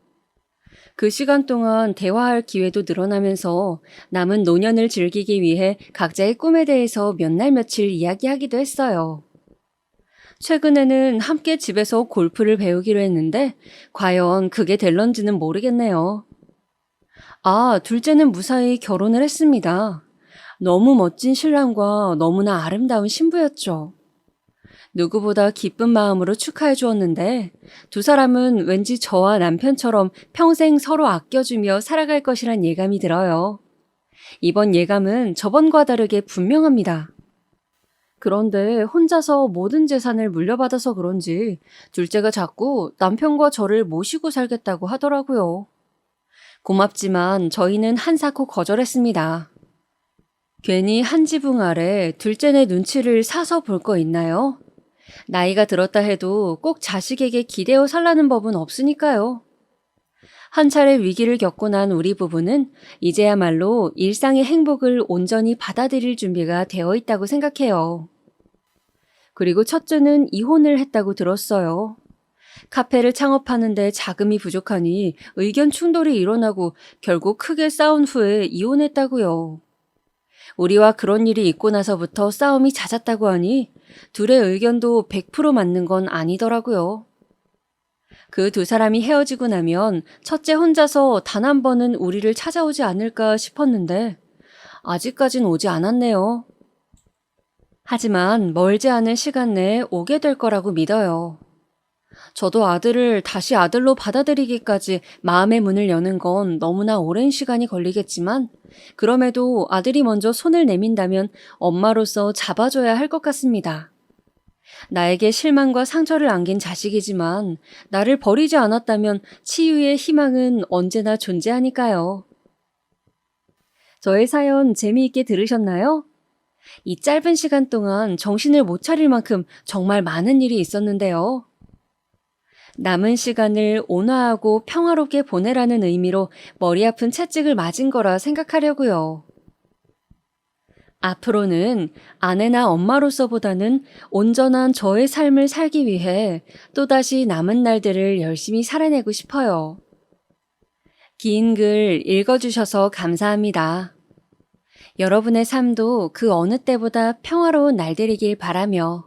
S2: 그 시간 동안 대화할 기회도 늘어나면서 남은 노년을 즐기기 위해 각자의 꿈에 대해서 몇 날 며칠 이야기하기도 했어요. 최근에는 함께 집에서 골프를 배우기로 했는데 과연 그게 될런지는 모르겠네요. 아, 둘째는 무사히 결혼을 했습니다. 너무 멋진 신랑과 너무나 아름다운 신부였죠. 누구보다 기쁜 마음으로 축하해 주었는데 두 사람은 왠지 저와 남편처럼 평생 서로 아껴주며 살아갈 것이란 예감이 들어요. 이번 예감은 저번과 다르게 분명합니다. 그런데 혼자서 모든 재산을 물려받아서 그런지 둘째가 자꾸 남편과 저를 모시고 살겠다고 하더라고요. 고맙지만 저희는 한사코 거절했습니다. 괜히 한 지붕 아래 둘째네 눈치를 사서 볼 거 있나요? 나이가 들었다 해도 꼭 자식에게 기대어 살라는 법은 없으니까요. 한 차례 위기를 겪고 난 우리 부부는 이제야말로 일상의 행복을 온전히 받아들일 준비가 되어 있다고 생각해요. 그리고 첫째는 이혼을 했다고 들었어요. 카페를 창업하는데 자금이 부족하니 의견 충돌이 일어나고 결국 크게 싸운 후에 이혼했다고요. 우리와 그런 일이 있고 나서부터 싸움이 잦았다고 하니 둘의 의견도 100% 맞는 건 아니더라고요. 그 두 사람이 헤어지고 나면 첫째 혼자서 단 한 번은 우리를 찾아오지 않을까 싶었는데 아직까진 오지 않았네요. 하지만 멀지 않은 시간 내에 오게 될 거라고 믿어요. 저도 아들을 다시 아들로 받아들이기까지 마음의 문을 여는 건 너무나 오랜 시간이 걸리겠지만 그럼에도 아들이 먼저 손을 내민다면 엄마로서 잡아줘야 할 것 같습니다. 나에게 실망과 상처를 안긴 자식이지만 나를 버리지 않았다면 치유의 희망은 언제나 존재하니까요. 저의 사연 재미있게 들으셨나요? 이 짧은 시간 동안 정신을 못 차릴 만큼 정말 많은 일이 있었는데요. 남은 시간을 온화하고 평화롭게 보내라는 의미로 머리 아픈 채찍을 맞은 거라 생각하려고요. 앞으로는 아내나 엄마로서보다는 온전한 저의 삶을 살기 위해 또다시 남은 날들을 열심히 살아내고 싶어요. 긴 글 읽어주셔서 감사합니다. 여러분의 삶도 그 어느 때보다 평화로운 날들이길 바라며